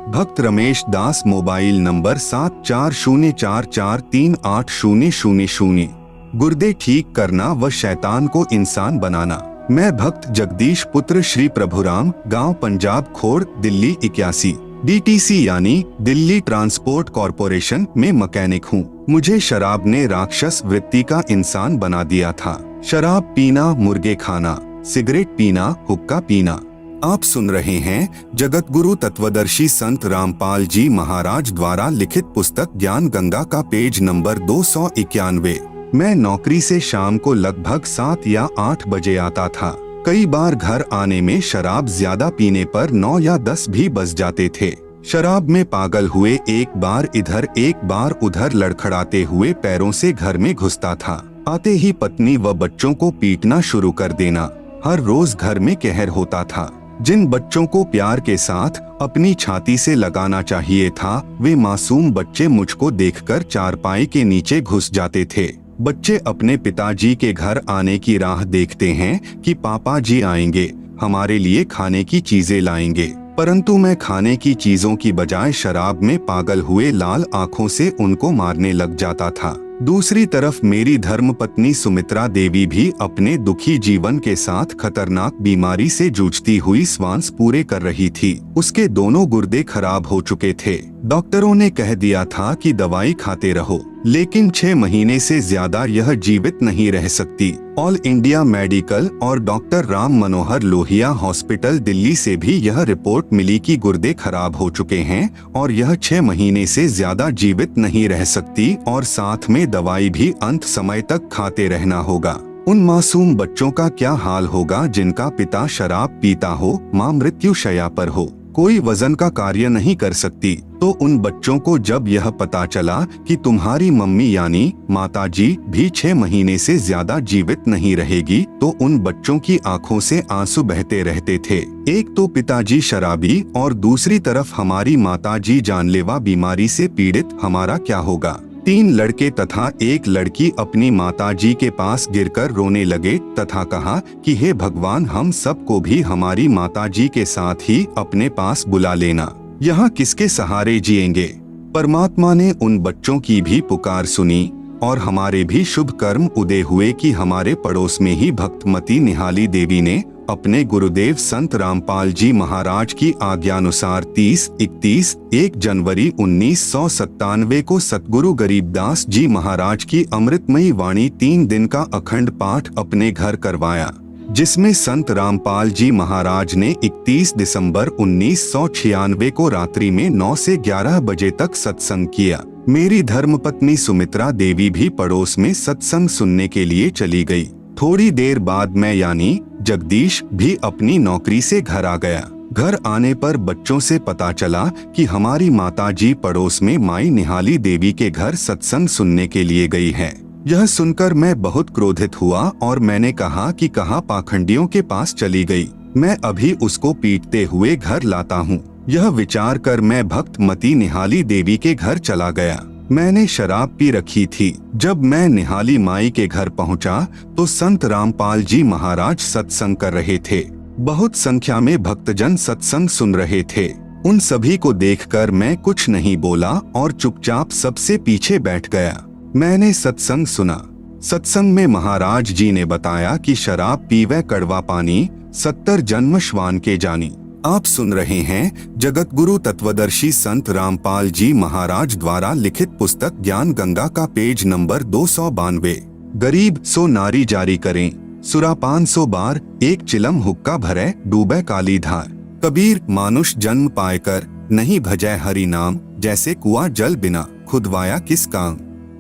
भक्त रमेश दास, मोबाइल नंबर 7404438000। गुर्दे ठीक करना व शैतान को इंसान बनाना। मैं भक्त जगदीश पुत्र श्री प्रभुराम, गांव पंजाब खोड़, दिल्ली 81। DTC यानी दिल्ली ट्रांसपोर्ट कॉरपोरेशन में मैकेनिक हूँ। मुझे शराब ने राक्षस वृत्ति का इंसान बना दिया था। शराब पीना, मुर्गे खाना, सिगरेट पीना, हुक्का पीना। आप सुन रहे हैं जगत गुरु तत्वदर्शी संत रामपाल जी महाराज द्वारा लिखित पुस्तक ज्ञान गंगा का पेज नंबर 291। मैं नौकरी से शाम को लगभग 7 या 8 बजे आता था। कई बार घर आने में शराब ज्यादा पीने पर 9 या 10 भी बज जाते थे। शराब में पागल हुए एक बार इधर एक बार उधर लड़खड़ाते हुए पैरों से घर में घुसता था। आते ही पत्नी व बच्चों को पीटना शुरू कर देना। हर रोज घर में कहर होता था। जिन बच्चों को प्यार के साथ अपनी छाती से लगाना चाहिए था, वे मासूम बच्चे मुझको देखकर चारपाई के नीचे घुस जाते थे। बच्चे अपने पिताजी के घर आने की राह देखते हैं कि पापा जी आएंगे, हमारे लिए खाने की चीजें लाएंगे, परंतु मैं खाने की चीजों की बजाय शराब में पागल हुए लाल आंखों से उनको मारने लग जाता था। दूसरी तरफ मेरी धर्मपत्नी सुमित्रा देवी भी अपने दुखी जीवन के साथ खतरनाक बीमारी से जूझती हुई श्वास पूरे कर रही थी। उसके दोनों गुर्दे खराब हो चुके थे। डॉक्टरों ने कह दिया था कि दवाई खाते रहो, लेकिन 6 महीने से ज्यादा यह जीवित नहीं रह सकती। ऑल इंडिया मेडिकल और डॉक्टर राम मनोहर लोहिया हॉस्पिटल दिल्ली से भी यह रिपोर्ट मिली कि गुर्दे खराब हो चुके हैं और यह 6 महीने से ज्यादा जीवित नहीं रह सकती और साथ में दवाई भी अंत समय तक खाते रहना होगा। उन मासूम बच्चों का क्या हाल होगा जिनका पिता शराब पीता हो, माँ मृत्यु शैया पर हो, कोई वजन का कार्य नहीं कर सकती। तो उन बच्चों को जब यह पता चला कि तुम्हारी मम्मी यानी माताजी भी 6 महीने से ज्यादा जीवित नहीं रहेगी, तो उन बच्चों की आंखों से आंसू बहते रहते थे। एक तो पिताजी शराबी और दूसरी तरफ हमारी माताजी जानलेवा बीमारी से पीड़ित, हमारा क्या होगा। 3 लड़के तथा एक लड़की अपनी माताजी के पास गिरकर रोने लगे तथा कहा कि हे भगवान, हम सबको भी हमारी माताजी के साथ ही अपने पास बुला लेना, यहाँ किसके सहारे जिएंगे। परमात्मा ने उन बच्चों की भी पुकार सुनी और हमारे भी शुभ कर्म उदय हुए कि हमारे पड़ोस में ही भक्तमती निहाली देवी ने अपने गुरुदेव संत रामपाल जी महाराज की आज्ञानुसार 30-31 जनवरी 1997 को सतगुरु गरीबदास जी महाराज की अमृतमयी वाणी 3 दिन का अखंड पाठ अपने घर करवाया, जिसमें संत रामपाल जी महाराज ने 31 दिसंबर 1996 को रात्रि में 9 से 11 बजे तक सत्संग किया। मेरी धर्मपत्नी सुमित्रा देवी भी पड़ोस में सत्संग सुनने के लिए चली गई। थोड़ी देर बाद मैं यानी जगदीश भी अपनी नौकरी से घर आ गया। घर आने पर बच्चों से पता चला कि हमारी माताजी पड़ोस में माई निहाली देवी के घर सत्संग सुनने के लिए गई है। यह सुनकर मैं बहुत क्रोधित हुआ और मैंने कहा कि कहाँ पाखंडियों के पास चली गई, मैं अभी उसको पीटते हुए घर लाता हूँ। यह विचार कर मैं भक्तमती निहाली देवी के घर चला गया। मैंने शराब पी रखी थी। जब मैं निहाली माई के घर पहुंचा तो संत रामपाल जी महाराज सत्संग कर रहे थे। बहुत संख्या में भक्तजन सत्संग सुन रहे थे। उन सभी को देखकर मैं कुछ नहीं बोला और चुपचाप सबसे पीछे बैठ गया। मैंने सत्संग सुना। सत्संग में महाराज जी ने बताया कि शराब पीवे कड़वा पानी, 70 जन्म श्वान के जानी। आप सुन रहे हैं जगत गुरु तत्वदर्शी संत रामपाल जी महाराज द्वारा लिखित पुस्तक ज्ञान गंगा का पेज नंबर 292। गरीब सो नारी जारी करें, सुरापान 100 बार, एक चिलम हुक्का भरे, डूबे काली धार। कबीर मानुष जन्म पायकर, नहीं भजै हरि नाम, जैसे कुआं जल बिना, खुदवाया किस काम।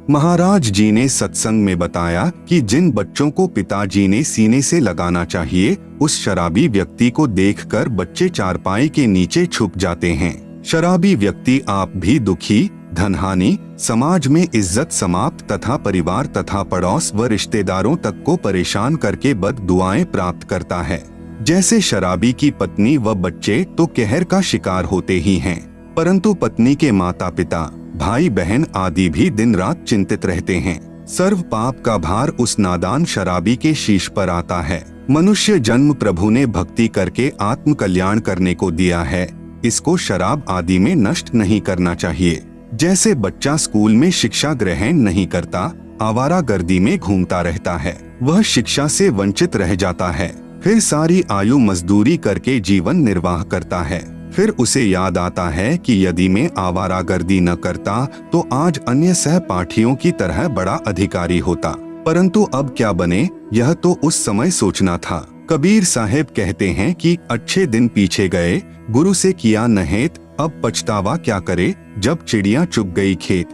महाराज जी ने सत्संग में बताया कि जिन बच्चों को पिताजी ने सीने से लगाना चाहिए, उस शराबी व्यक्ति को देखकर बच्चे चारपाई के नीचे छुप जाते हैं। शराबी व्यक्ति आप भी दुखी, धनहानि, समाज में इज्जत समाप्त तथा परिवार तथा पड़ोस व रिश्तेदारों तक को परेशान करके बद दुआएं प्राप्त करता है। जैसे शराबी की पत्नी व बच्चे तो कहर का शिकार होते ही हैं, परंतु पत्नी के माता पिता, भाई बहन आदि भी दिन रात चिंतित रहते हैं। सर्व पाप का भार उस नादान शराबी के शीश पर आता है। मनुष्य जन्म प्रभु ने भक्ति करके आत्म कल्याण करने को दिया है, इसको शराब आदि में नष्ट नहीं करना चाहिए। जैसे बच्चा स्कूल में शिक्षा ग्रहण नहीं करता, आवारागर्दी में घूमता रहता है, वह शिक्षा से वंचित रह जाता है, फिर सारी आयु मजदूरी करके जीवन निर्वाह करता है। फिर उसे याद आता है कि यदि मैं आवारागर्दी न करता तो आज अन्य सहपाठियों की तरह बड़ा अधिकारी होता, परंतु अब क्या बने, यह तो उस समय सोचना था। कबीर साहब कहते हैं कि अच्छे दिन पीछे गए, गुरु से किया नहेत, अब पछतावा क्या करे, जब चिड़िया चुग गई खेत।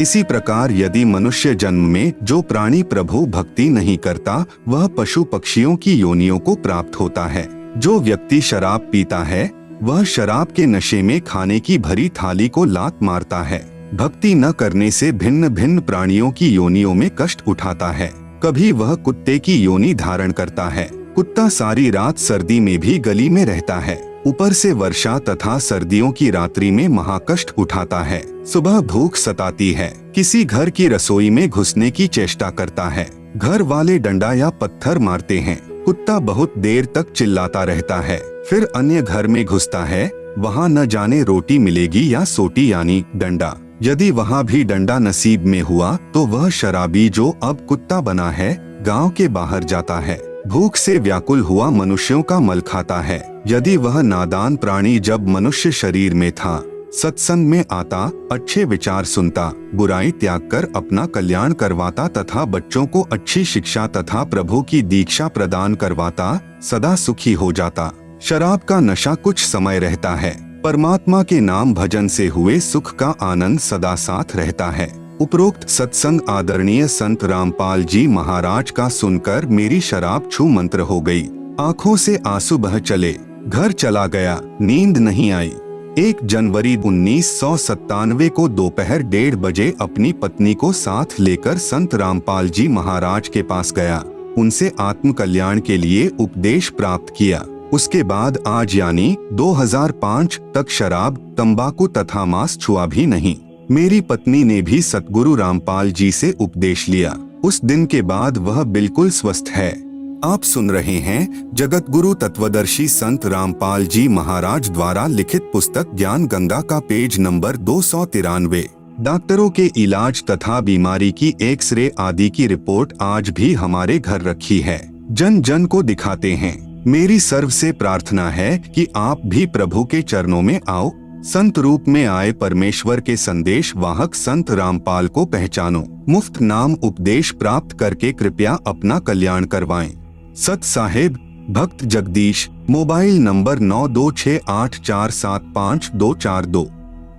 इसी प्रकार यदि मनुष्य जन्म में जो प्राणी प्रभु भक्ति नहीं करता, वह पशु पक्षियों की योनियों को प्राप्त होता है। जो व्यक्ति शराब पीता है, वह शराब के नशे में खाने की भरी थाली को लात मारता है। भक्ति न करने से भिन्न भिन्न प्राणियों की योनियों में कष्ट उठाता है। कभी वह कुत्ते की योनि धारण करता है। कुत्ता सारी रात सर्दी में भी गली में रहता है, ऊपर से वर्षा तथा सर्दियों की रात्रि में महाकष्ट उठाता है। सुबह भूख सताती है, किसी घर की रसोई में घुसने की चेष्टा करता है। घर वाले डंडा या पत्थर मारते हैं। कुत्ता बहुत देर तक चिल्लाता रहता है, फिर अन्य घर में घुसता है। वहाँ न जाने रोटी मिलेगी या सोटी यानी डंडा। यदि वहाँ भी डंडा नसीब में हुआ तो वह शराबी जो अब कुत्ता बना है, गांव के बाहर जाता है। भूख से व्याकुल हुआ मनुष्यों का मल खाता है। यदि वह नादान प्राणी जब मनुष्य शरीर में था, सत्संग में आता, अच्छे विचार सुनता, बुराई त्याग कर अपना कल्याण करवाता तथा बच्चों को अच्छी शिक्षा तथा प्रभु की दीक्षा प्रदान करवाता, सदा सुखी हो जाता। शराब का नशा कुछ समय रहता है, परमात्मा के नाम भजन से हुए सुख का आनंद सदा साथ रहता है। उपरोक्त सत्संग आदरणीय संत रामपाल जी महाराज का सुनकर मेरी शराब छू मंत्र हो गई। आंखों से आंसू बह चले, घर चला गया, नींद नहीं आई। 1 जनवरी 1997 को दोपहर 1:30 बजे अपनी पत्नी को साथ लेकर संत रामपाल जी महाराज के पास गया। उनसे आत्म कल्याण के लिए उपदेश प्राप्त किया। उसके बाद आज यानी 2005 तक शराब, तंबाकू तथा मांस छुआ भी नहीं। मेरी पत्नी ने भी सतगुरु रामपाल जी से उपदेश लिया। उस दिन के बाद वह बिल्कुल स्वस्थ है। आप सुन रहे हैं जगत गुरु तत्वदर्शी संत रामपाल जी महाराज द्वारा लिखित पुस्तक ज्ञान गंगा का पेज नंबर 293। डॉक्टरों के इलाज तथा बीमारी की एक्सरे आदि की रिपोर्ट आज भी हमारे घर रखी है। जन जन को दिखाते हैं। मेरी सर्व से प्रार्थना है कि आप भी प्रभु के चरणों में आओ। संत रूप में आए परमेश्वर के संदेश वाहक संत रामपाल को पहचानो। मुफ्त नाम उपदेश प्राप्त करके कृपया अपना कल्याण करवाएं। सत साहेब, भक्त जगदीश, मोबाइल नंबर 9268475242।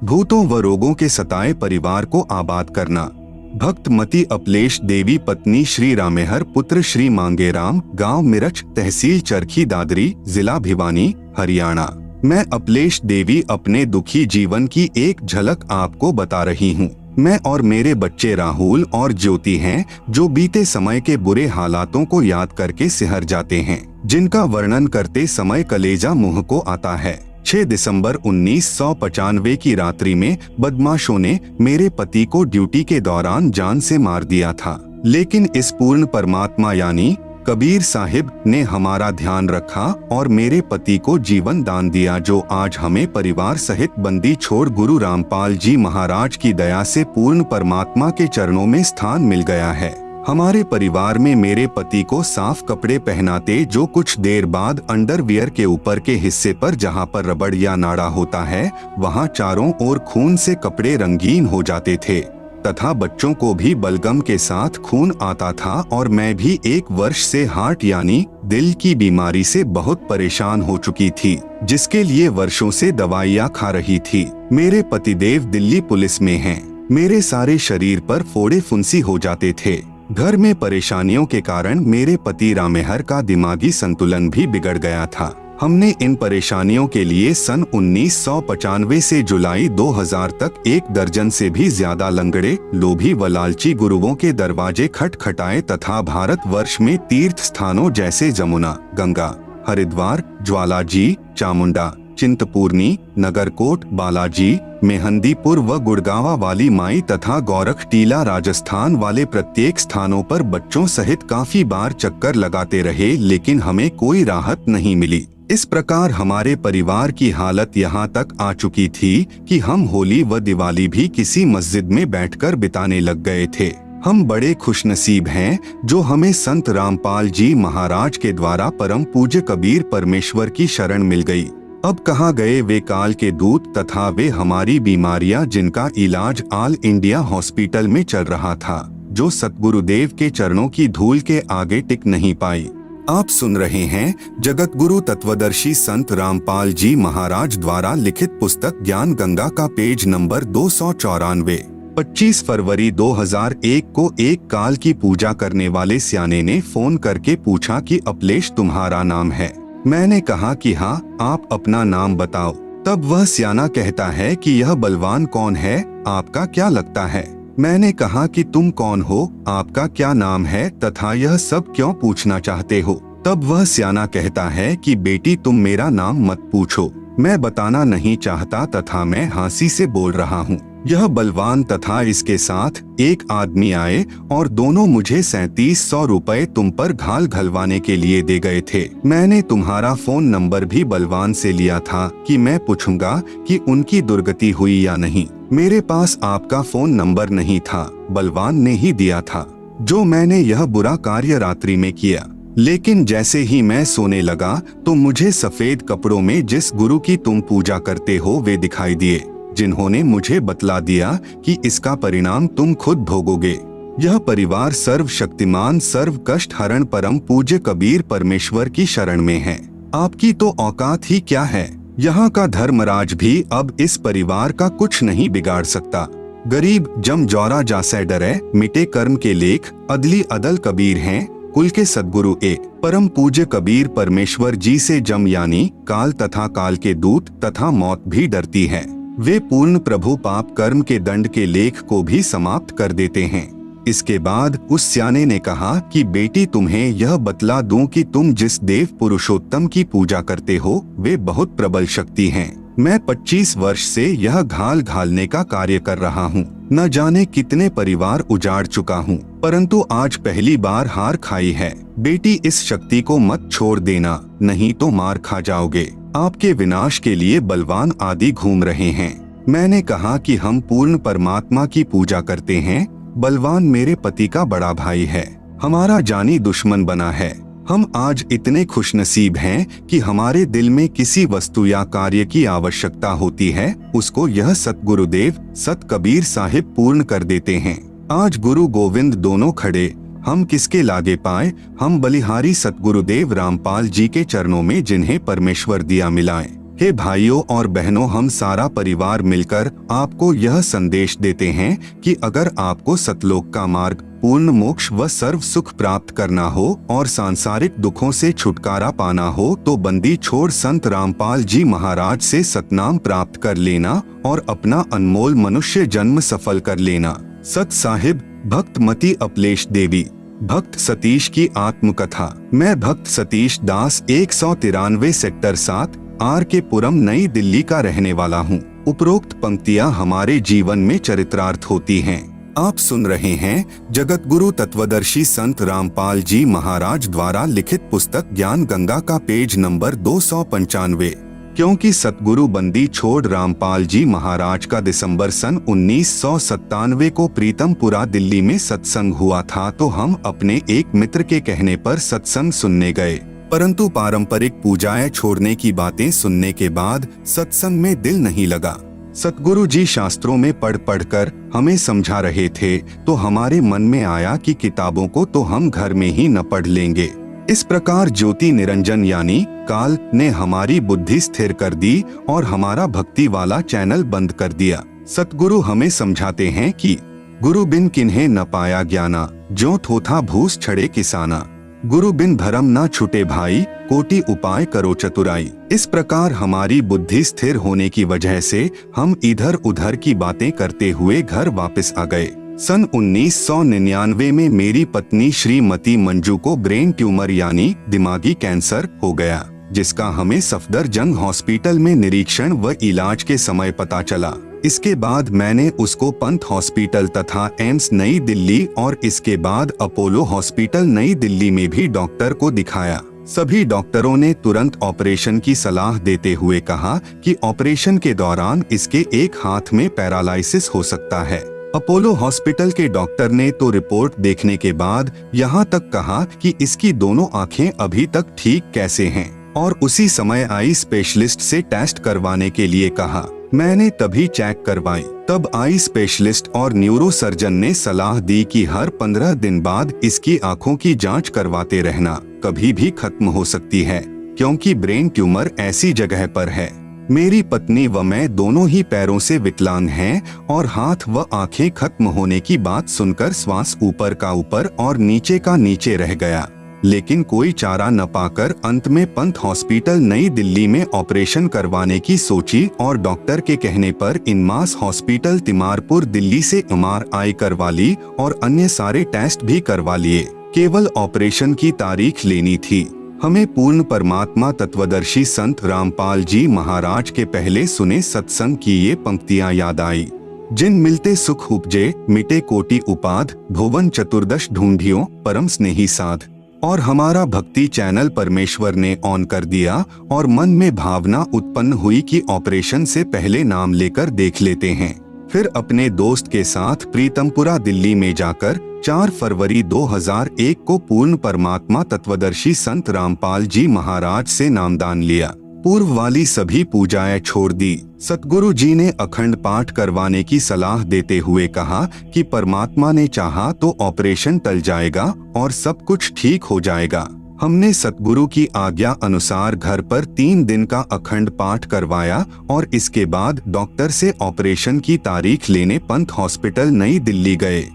भूतों व रोगों के सताए परिवार को आबाद करना। भक्त मती अपलेश देवी पत्नी श्री रामेहर पुत्र श्री मांगेराम, गांव मिरच, तहसील चरखी दादरी, जिला भिवानी, हरियाणा। मैं अपलेश देवी अपने दुखी जीवन की एक झलक आपको बता रही हूँ। मैं और मेरे बच्चे राहुल और ज्योति हैं, जो बीते समय के बुरे हालातों को याद करके सिहर जाते हैं, जिनका वर्णन करते समय कलेजा मुंह को आता है। 6 दिसंबर 1995 की रात्रि में बदमाशों ने मेरे पति को ड्यूटी के दौरान जान से मार दिया था, लेकिन इस पूर्ण परमात्मा यानी कबीर साहिब ने हमारा ध्यान रखा और मेरे पति को जीवन दान दिया, जो आज हमें परिवार सहित बंदी छोड़ गुरु रामपाल जी महाराज की दया से पूर्ण परमात्मा के चरणों में स्थान मिल गया है। हमारे परिवार में मेरे पति को साफ कपड़े पहनाते, जो कुछ देर बाद अंडरवियर के ऊपर के हिस्से पर जहां पर रबड़ या नाड़ा होता है, वहां चारों ओर खून से कपड़े रंगीन हो जाते थे तथा बच्चों को भी बलगम के साथ खून आता था और मैं भी 1 वर्ष से हार्ट यानी दिल की बीमारी से बहुत परेशान हो चुकी थी, जिसके लिए वर्षों से दवाइयाँ खा रही थी। मेरे पतिदेव दिल्ली पुलिस में हैं। मेरे सारे शरीर पर फोड़े फुंसी हो जाते थे। घर में परेशानियों के कारण मेरे पति रामेहर का दिमागी संतुलन भी बिगड़ गया था। हमने इन परेशानियों के लिए सन 1995 से जुलाई 2000 तक 1 दर्जन से भी ज्यादा लंगड़े, लोभी व लालची गुरुओं के दरवाजे खटखटाए तथा भारतवर्ष में तीर्थ स्थानों जैसे जमुना, गंगा, हरिद्वार, ज्वालाजी, चामुंडा, चिंतपूर्णी, नगरकोट, बालाजी, मेहंदीपुर व गुड़गावा वाली माई तथा गोरखटीला राजस्थान वाले प्रत्येक स्थानों पर बच्चों सहित काफी बार चक्कर लगाते रहे, लेकिन हमें कोई राहत नहीं मिली। इस प्रकार हमारे परिवार की हालत यहाँ तक आ चुकी थी कि हम होली व दिवाली भी किसी मस्जिद में बैठकर बिताने लग गए थे। हम बड़े खुशनसीब हैं जो हमें संत रामपाल जी महाराज के द्वारा परम पूज्य कबीर परमेश्वर की शरण मिल गई। अब कहाँ गए वे काल के दूत तथा वे हमारी बीमारियां जिनका इलाज ऑल इंडिया हॉस्पिटल में चल रहा था, जो सतगुरुदेव के चरणों की धूल के आगे टिक नहीं पाई। आप सुन रहे हैं जगत गुरु तत्वदर्शी संत रामपाल जी महाराज द्वारा लिखित पुस्तक ज्ञान गंगा का पेज नंबर 294। 25 फरवरी 2001 को एक काल की पूजा करने वाले स्याने ने फोन करके पूछा कि अपलेश तुम्हारा नाम है। मैंने कहा कि हाँ, आप अपना नाम बताओ। तब वह स्याना कहता है कि यह बलवान कौन है, आपका क्या लगता है। मैंने कहा कि तुम कौन हो, आपका क्या नाम है तथा यह सब क्यों पूछना चाहते हो। तब वह स्याना कहता है कि बेटी तुम मेरा नाम मत पूछो, मैं बताना नहीं चाहता तथा मैं हंसी से बोल रहा हूँ। यह बलवान तथा इसके साथ एक आदमी आए और दोनों मुझे 3700 रुपए तुम पर घाल घलवाने के लिए दे गए थे। मैंने तुम्हारा फोन नंबर भी बलवान से लिया था कि मैं पूछूंगा कि उनकी दुर्गति हुई या नहीं। मेरे पास आपका फोन नंबर नहीं था, बलवान ने ही दिया था। जो मैंने यह बुरा कार्य रात्रि में किया, लेकिन जैसे ही मैं सोने लगा तो मुझे सफेद कपड़ों में जिस गुरु की तुम पूजा करते हो वे दिखाई दिए, जिन्होंने मुझे बतला दिया कि इसका परिणाम तुम खुद भोगोगे। यह परिवार सर्वशक्तिमान सर्व कष्ट हरण परम पूज्य कबीर परमेश्वर की शरण में है। आपकी तो औकात ही क्या है। यहाँ का धर्मराज भी अब इस परिवार का कुछ नहीं बिगाड़ सकता। गरीब जम जौरा जासे डरे, मिटे कर्म के लेख, अदली अदल कबीर हैं, कुल के सद्गुरु एक परम पूज्य कबीर परमेश्वर जी से जम यानी काल तथा काल के दूत तथा मौत भी डरती है। वे पूर्ण प्रभु पाप कर्म के दंड के लेख को भी समाप्त कर देते हैं। इसके बाद उस स्याने ने कहा कि बेटी तुम्हें यह बतला दूं कि तुम जिस देव पुरुषोत्तम की पूजा करते हो वे बहुत प्रबल शक्ति हैं। मैं 25 वर्ष से यह घाल घालने का कार्य कर रहा हूँ। न जाने कितने परिवार उजाड़ चुका हूँ, परंतु आज पहली बार हार खाई है। बेटी इस शक्ति को मत छोड़ देना, नहीं तो मार खा जाओगे। आपके विनाश के लिए बलवान आदि घूम रहे हैं। मैंने कहा कि हम पूर्ण परमात्मा की पूजा करते हैं। बलवान मेरे पति का बड़ा भाई है, हमारा जानी दुश्मन बना है। हम आज इतने खुशनसीब हैं कि हमारे दिल में किसी वस्तु या कार्य की आवश्यकता होती है, उसको यह सतगुरुदेव सत कबीर साहिब पूर्ण कर देते हैं। आज गुरु गोविंद दोनों खड़े, हम किसके लागे पाए। हम बलिहारी सतगुरुदेव रामपाल जी के चरणों में जिन्हें परमेश्वर दिया मिलाएं। हे भाइयों और बहनों, हम सारा परिवार मिलकर आपको यह संदेश देते हैं कि अगर आपको सतलोक का मार्ग, पूर्ण मोक्ष व सर्व सुख प्राप्त करना हो और सांसारिक दुखों से छुटकारा पाना हो तो बंदी छोड़ संत रामपाल जी महाराज से सतनाम प्राप्त कर लेना और अपना अनमोल मनुष्य जन्म सफल कर लेना। सत साहिब भक्त मती अपलेश देवी। भक्त सतीश की आत्मकथा। मैं भक्त सतीश दास 193 सेक्टर 7 आर के पुरम नई दिल्ली का रहने वाला हूँ। उपरोक्त पंक्तियाँ हमारे जीवन में चरित्रार्थ होती हैं। आप सुन रहे हैं जगत गुरु तत्वदर्शी संत रामपाल जी महाराज द्वारा लिखित पुस्तक ज्ञान गंगा का पेज नंबर 295। क्योंकि सतगुरु बंदी छोड़ रामपाल जी महाराज का दिसंबर सन 1997 को प्रीतमपुरा दिल्ली में सत्संग हुआ था, तो हम अपने एक मित्र के कहने पर सत्संग सुनने गए। परंतु पारंपरिक पूजाएं छोड़ने की बातें सुनने के बाद सत्संग में दिल नहीं लगा। सतगुरु जी शास्त्रों में पढ़ कर हमें समझा रहे थे, तो हमारे मन में आया कि किताबों को तो हम घर में ही न पढ़ लेंगे। इस प्रकार ज्योति निरंजन यानी काल ने हमारी बुद्धि स्थिर कर दी और हमारा भक्ति वाला चैनल बंद कर दिया। सतगुरु हमें समझाते हैं कि गुरु बिन किन्हें न पाया ज्ञाना, ज्यों थोथा भूस छड़े किसाना। गुरु बिन धर्म न छुटे भाई, कोटि उपाय करो चतुराई। इस प्रकार हमारी बुद्धि स्थिर होने की वजह से हम इधर उधर की बातें करते हुए घर वापस आ गए। सन 1999 में मेरी पत्नी श्रीमती मंजू को ब्रेन ट्यूमर यानी दिमागी कैंसर हो गया, जिसका हमें सफदरजंग हॉस्पिटल में निरीक्षण व इलाज के समय पता चला। इसके बाद मैंने उसको पंत हॉस्पिटल तथा एम्स नई दिल्ली और इसके बाद अपोलो हॉस्पिटल नई दिल्ली में भी डॉक्टर को दिखाया। सभी डॉक्टरों ने तुरंत ऑपरेशन की सलाह देते हुए कहा कि ऑपरेशन के दौरान इसके एक हाथ में पैरालाइसिस हो सकता है। अपोलो हॉस्पिटल के डॉक्टर ने तो रिपोर्ट देखने के बाद यहाँ तक कहा कि इसकी दोनों आंखें अभी तक ठीक कैसे हैं और उसी समय आई स्पेशलिस्ट से टेस्ट करवाने के लिए कहा। मैंने तभी चेक करवाई। तब आई स्पेशलिस्ट और न्यूरो सर्जन ने सलाह दी कि हर 15 दिन बाद इसकी आंखों की जांच करवाते रहना, कभी भी खत्म हो सकती है, क्योंकि ब्रेन ट्यूमर ऐसी जगह पर है। मेरी पत्नी व मैं दोनों ही पैरों से विकलांग हैं और हाथ व आंखें खत्म होने की बात सुनकर श्वास ऊपर का ऊपर और नीचे का नीचे रह गया। लेकिन कोई चारा न पाकर अंत में पंत हॉस्पिटल नई दिल्ली में ऑपरेशन करवाने की सोची और डॉक्टर के कहने पर इनमास हॉस्पिटल तिमारपुर दिल्ली से MRI करवा ली और अन्य सारे टेस्ट भी करवा लिए। केवल ऑपरेशन की तारीख लेनी थी। हमें पूर्ण परमात्मा तत्वदर्शी संत रामपाल जी महाराज के पहले सुने सत्संग की ये पंक्तियां याद आई। जिन मिलते सुख उपजे, मिटे कोटि उपाध, भुवन चतुर्दश ढूंढियो परम स्नेही साध। और हमारा भक्ति चैनल परमेश्वर ने ऑन कर दिया और मन में भावना उत्पन्न हुई कि ऑपरेशन से पहले नाम लेकर देख लेते हैं। फिर अपने दोस्त के साथ प्रीतमपुरा दिल्ली में जाकर 4 फरवरी 2001 को पूर्ण परमात्मा तत्वदर्शी संत रामपाल जी महाराज से नामदान लिया। पूर्व वाली सभी पूजाएं छोड़ दी। सतगुरु जी ने अखंड पाठ करवाने की सलाह देते हुए कहा कि परमात्मा ने चाहा तो ऑपरेशन टल जाएगा और सब कुछ ठीक हो जाएगा। हमने सतगुरु की आज्ञा अनुसार घर पर 3 दिन का अखंड पाठ करवाया और इसके बाद डॉक्टर से ऑपरेशन की तारीख लेने पंत हॉस्पिटल नई दिल्ली गए।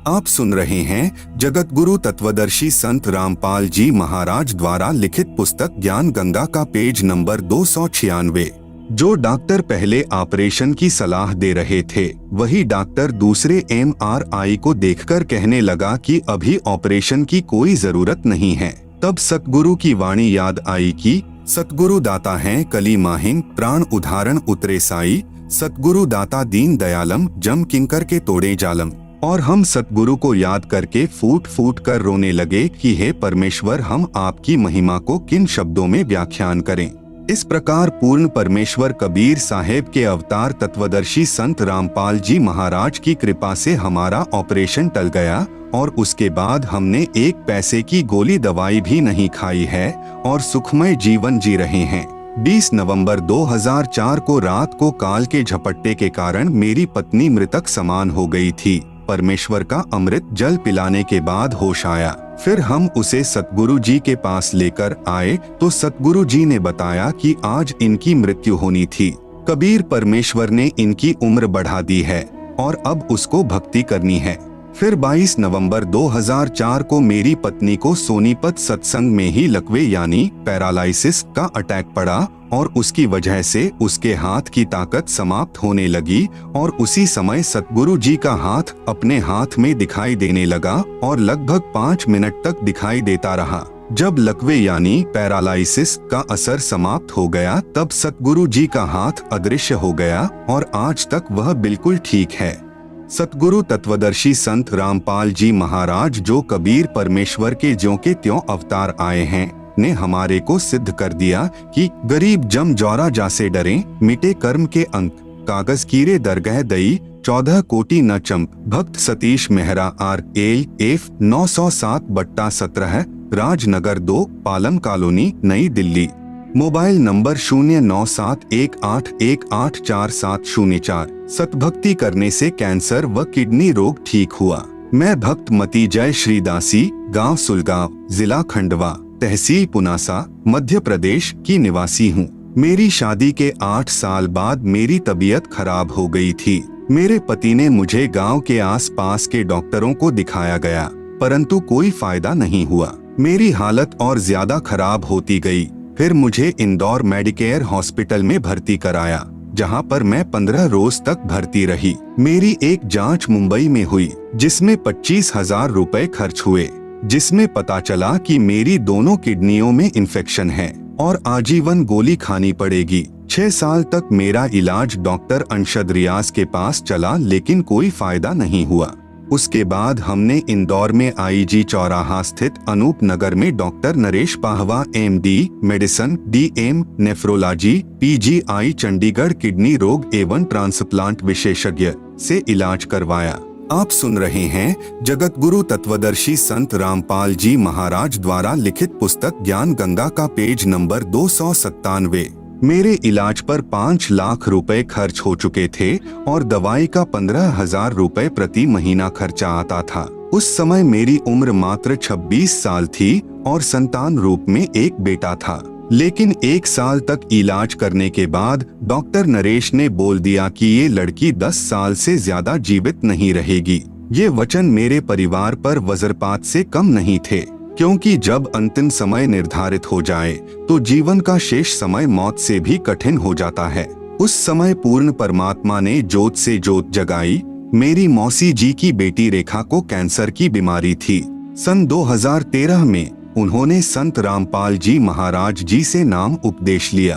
आप सुन रहे हैं जगत गुरु तत्वदर्शी संत रामपाल जी महाराज द्वारा लिखित पुस्तक ज्ञान गंगा का पेज नंबर 296। जो डॉक्टर पहले ऑपरेशन की सलाह दे रहे थे, वही डॉक्टर दूसरे MRI को देखकर कहने लगा कि अभी ऑपरेशन की कोई जरूरत नहीं है। तब सतगुरु की वाणी याद आई कि सतगुरु दाता हैं कली माहिन, प्राण उदाहरण उतरे साई। सतगुरु दाता दीन दयालम, जम किंकर के तोड़े जालम। और हम सतगुरु को याद करके फूट फूट कर रोने लगे कि हे परमेश्वर, हम आपकी महिमा को किन शब्दों में व्याख्यान करें। इस प्रकार पूर्ण परमेश्वर कबीर साहेब के अवतार तत्वदर्शी संत रामपाल जी महाराज की कृपा से हमारा ऑपरेशन टल गया और उसके बाद हमने 1 पैसे की गोली दवाई भी नहीं खाई है और सुखमय जीवन जी रहे हैं। 20 नवंबर 2004 को रात को काल के झपट्टे के कारण मेरी पत्नी मृतक समान हो गई थी। परमेश्वर का अमृत जल पिलाने के बाद होश आया। फिर हम उसे सतगुरु जी के पास लेकर आए तो सतगुरु जी ने बताया कि आज इनकी मृत्यु होनी थी। कबीर परमेश्वर ने इनकी उम्र बढ़ा दी है और अब उसको भक्ति करनी है। फिर 22 नवंबर 2004 को मेरी पत्नी को सोनीपत सत्संग में ही लकवे यानी पैरालाइसिस का अटैक पड़ा और उसकी वजह से उसके हाथ की ताकत समाप्त होने लगी और उसी समय सतगुरु जी का हाथ अपने हाथ में दिखाई देने लगा और लगभग 5 मिनट तक दिखाई देता रहा। जब लकवे यानी पैरालाइसिस का असर समाप्त हो गया तब सतगुरु जी का हाथ अदृश्य हो गया और आज तक वह बिल्कुल ठीक है। सतगुरु तत्वदर्शी संत रामपाल जी महाराज जो कबीर परमेश्वर के ज्यों के त्यों अवतार आए हैं ने हमारे को सिद्ध कर दिया कि गरीब जम जौरा जासे डरे, मिटे कर्म के अंक, कागज कीरे दरगह दई, 14 कोटि न चंप। भक्त सतीश मेहरा RLF 907/17 राजनगर 2 पालम कॉलोनी नई दिल्ली। Mobile number 0971814704। सतभक्ति करने से कैंसर व किडनी रोग ठीक हुआ। मैं भक्त मती जय श्रीदासी, गांव सुलगांव, जिला खंडवा, तहसील पुनासा, मध्य प्रदेश की निवासी हूँ। मेरी शादी के 8 साल बाद मेरी तबीयत खराब हो गई थी। मेरे पति ने मुझे गांव के आसपास के डॉक्टरों को दिखाया गया, परंतु कोई फायदा नहीं हुआ। मेरी हालत और ज्यादा खराब होती गई। फिर मुझे इंदौर मेडिकेयर हॉस्पिटल में भर्ती कराया, जहां पर मैं 15 रोज तक भर्ती रही। मेरी एक जांच मुंबई में हुई, जिसमें 25,000 रुपए खर्च हुए, जिसमें पता चला कि मेरी दोनों किडनियों में इन्फेक्शन है और आजीवन गोली खानी पड़ेगी। 6 साल तक मेरा इलाज डॉक्टर अंशद रियाज के पास चला, लेकिन कोई फायदा नहीं हुआ। उसके बाद हमने इंदौर में IG चौराहा स्थित अनूप नगर में doctor Naresh Pahwa MD medicine DM nephrology PGI Chandigarh kidney रोग एवं ट्रांसप्लांट विशेषज्ञ से इलाज करवाया। आप सुन रहे हैं जगत गुरु तत्वदर्शी संत रामपाल जी महाराज द्वारा लिखित पुस्तक ज्ञान गंगा का पेज नंबर 297। मेरे इलाज पर 5 लाख रुपए खर्च हो चुके थे और दवाई का 15,000 रुपए प्रति महीना खर्चा आता था। उस समय मेरी उम्र मात्र 26 साल थी और संतान रूप में एक बेटा था। लेकिन 1 साल तक इलाज करने के बाद डॉक्टर नरेश ने बोल दिया कि ये लड़की 10 साल से ज्यादा जीवित नहीं रहेगी। ये वचन मेरे परिवार पर वज्रपात से कम नहीं थे, क्योंकि जब अंतिम समय निर्धारित हो जाए तो जीवन का शेष समय मौत से भी कठिन हो जाता है। उस समय पूर्ण परमात्मा ने जोत से जोत जगाई। मेरी मौसी जी की बेटी रेखा को कैंसर की बीमारी थी। सन 2013 में उन्होंने संत रामपाल जी महाराज जी से नाम उपदेश लिया।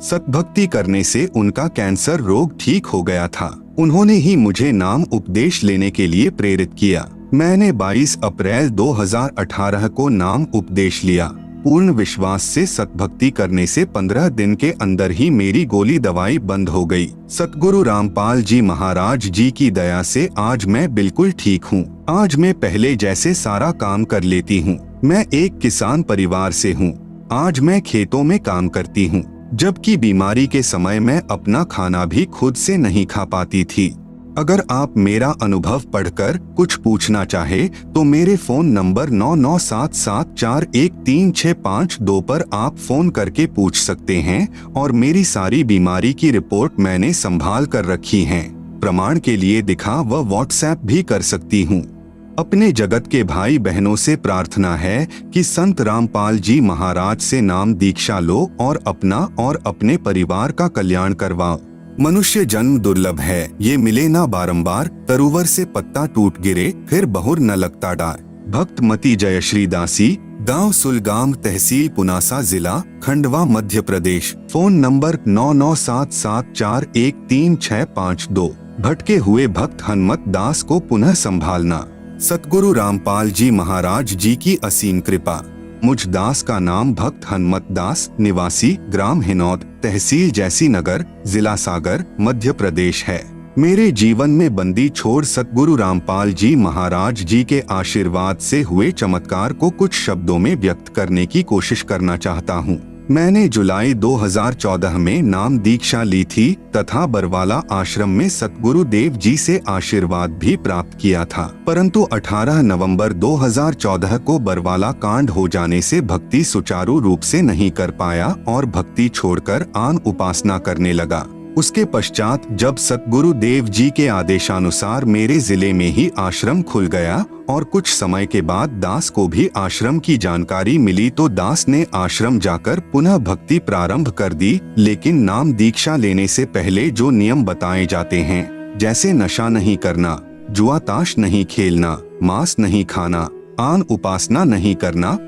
सतभक्ति करने से उनका कैंसर रोग ठीक हो गया था। उन्होंने ही मुझे नाम उपदेश लेने के लिए प्रेरित किया। मैंने 22 अप्रैल 2018 को नाम उपदेश लिया। पूर्ण विश्वास से सतभक्ति करने से 15 दिन के अंदर ही मेरी गोली दवाई बंद हो गई। सतगुरु रामपाल जी महाराज जी की दया से आज मैं बिल्कुल ठीक हूँ। आज मैं पहले जैसे सारा काम कर लेती हूँ। मैं एक किसान परिवार से हूँ। आज मैं खेतों में काम करती हूँ, जबकि बीमारी के समय मैं अपना खाना भी खुद से नहीं खा पाती थी। अगर आप मेरा अनुभव पढ़कर कुछ पूछना चाहे तो मेरे फोन नंबर 9977413652 पर आप फोन करके पूछ सकते हैं और मेरी सारी बीमारी की रिपोर्ट मैंने संभाल कर रखी है। प्रमाण के लिए दिखा व व्हाट्सएप भी कर सकती हूँ। अपने जगत के भाई बहनों से प्रार्थना है कि संत रामपाल जी महाराज से नाम दीक्षा लो और अपना और अपने परिवार का कल्याण करवाओ। मनुष्य जन्म दुर्लभ है, ये मिले ना बारंबार। तरुवर से पत्ता टूट गिरे फिर बहुर न लगता डार। भक्त मती जयश्री दासी, गांव सुलगाम, तहसील पुनासा, जिला खंडवा, मध्य प्रदेश। Phone number 9977413652। भटके हुए भक्त हनुमत दास को पुनः संभालना। सतगुरु रामपाल जी महाराज जी की असीम कृपा। मुझ दास का नाम भक्त हनुमत दास, निवासी ग्राम हिनौद, तहसील जैसी नगर, जिला सागर, मध्य प्रदेश है। मेरे जीवन में बंदी छोड़ सतगुरु रामपाल जी महाराज जी के आशीर्वाद से हुए चमत्कार को कुछ शब्दों में व्यक्त करने की कोशिश करना चाहता हूँ। मैंने जुलाई 2014 में नाम दीक्षा ली थी तथा बरवाला आश्रम में सतगुरु देव जी से आशीर्वाद भी प्राप्त किया था, परंतु 18 नवंबर 2014 को बरवाला कांड हो जाने से भक्ति सुचारू रूप से नहीं कर पाया और भक्ति छोड़कर आन उपासना करने लगा। उसके पश्चात जब सतगुरु देव जी के आदेशानुसार मेरे जिले में ही आश्रम खुल गया और कुछ समय के बाद दास को भी आश्रम की जानकारी मिली तो दास ने आश्रम जाकर पुनः भक्ति प्रारंभ कर दी। लेकिन नाम दीक्षा लेने से पहले जो नियम बताए जाते हैं, जैसे नशा नहीं करना, जुआ ताश नहीं खेलना, मांस नहीं खाना, आन उपासना नहीं करना,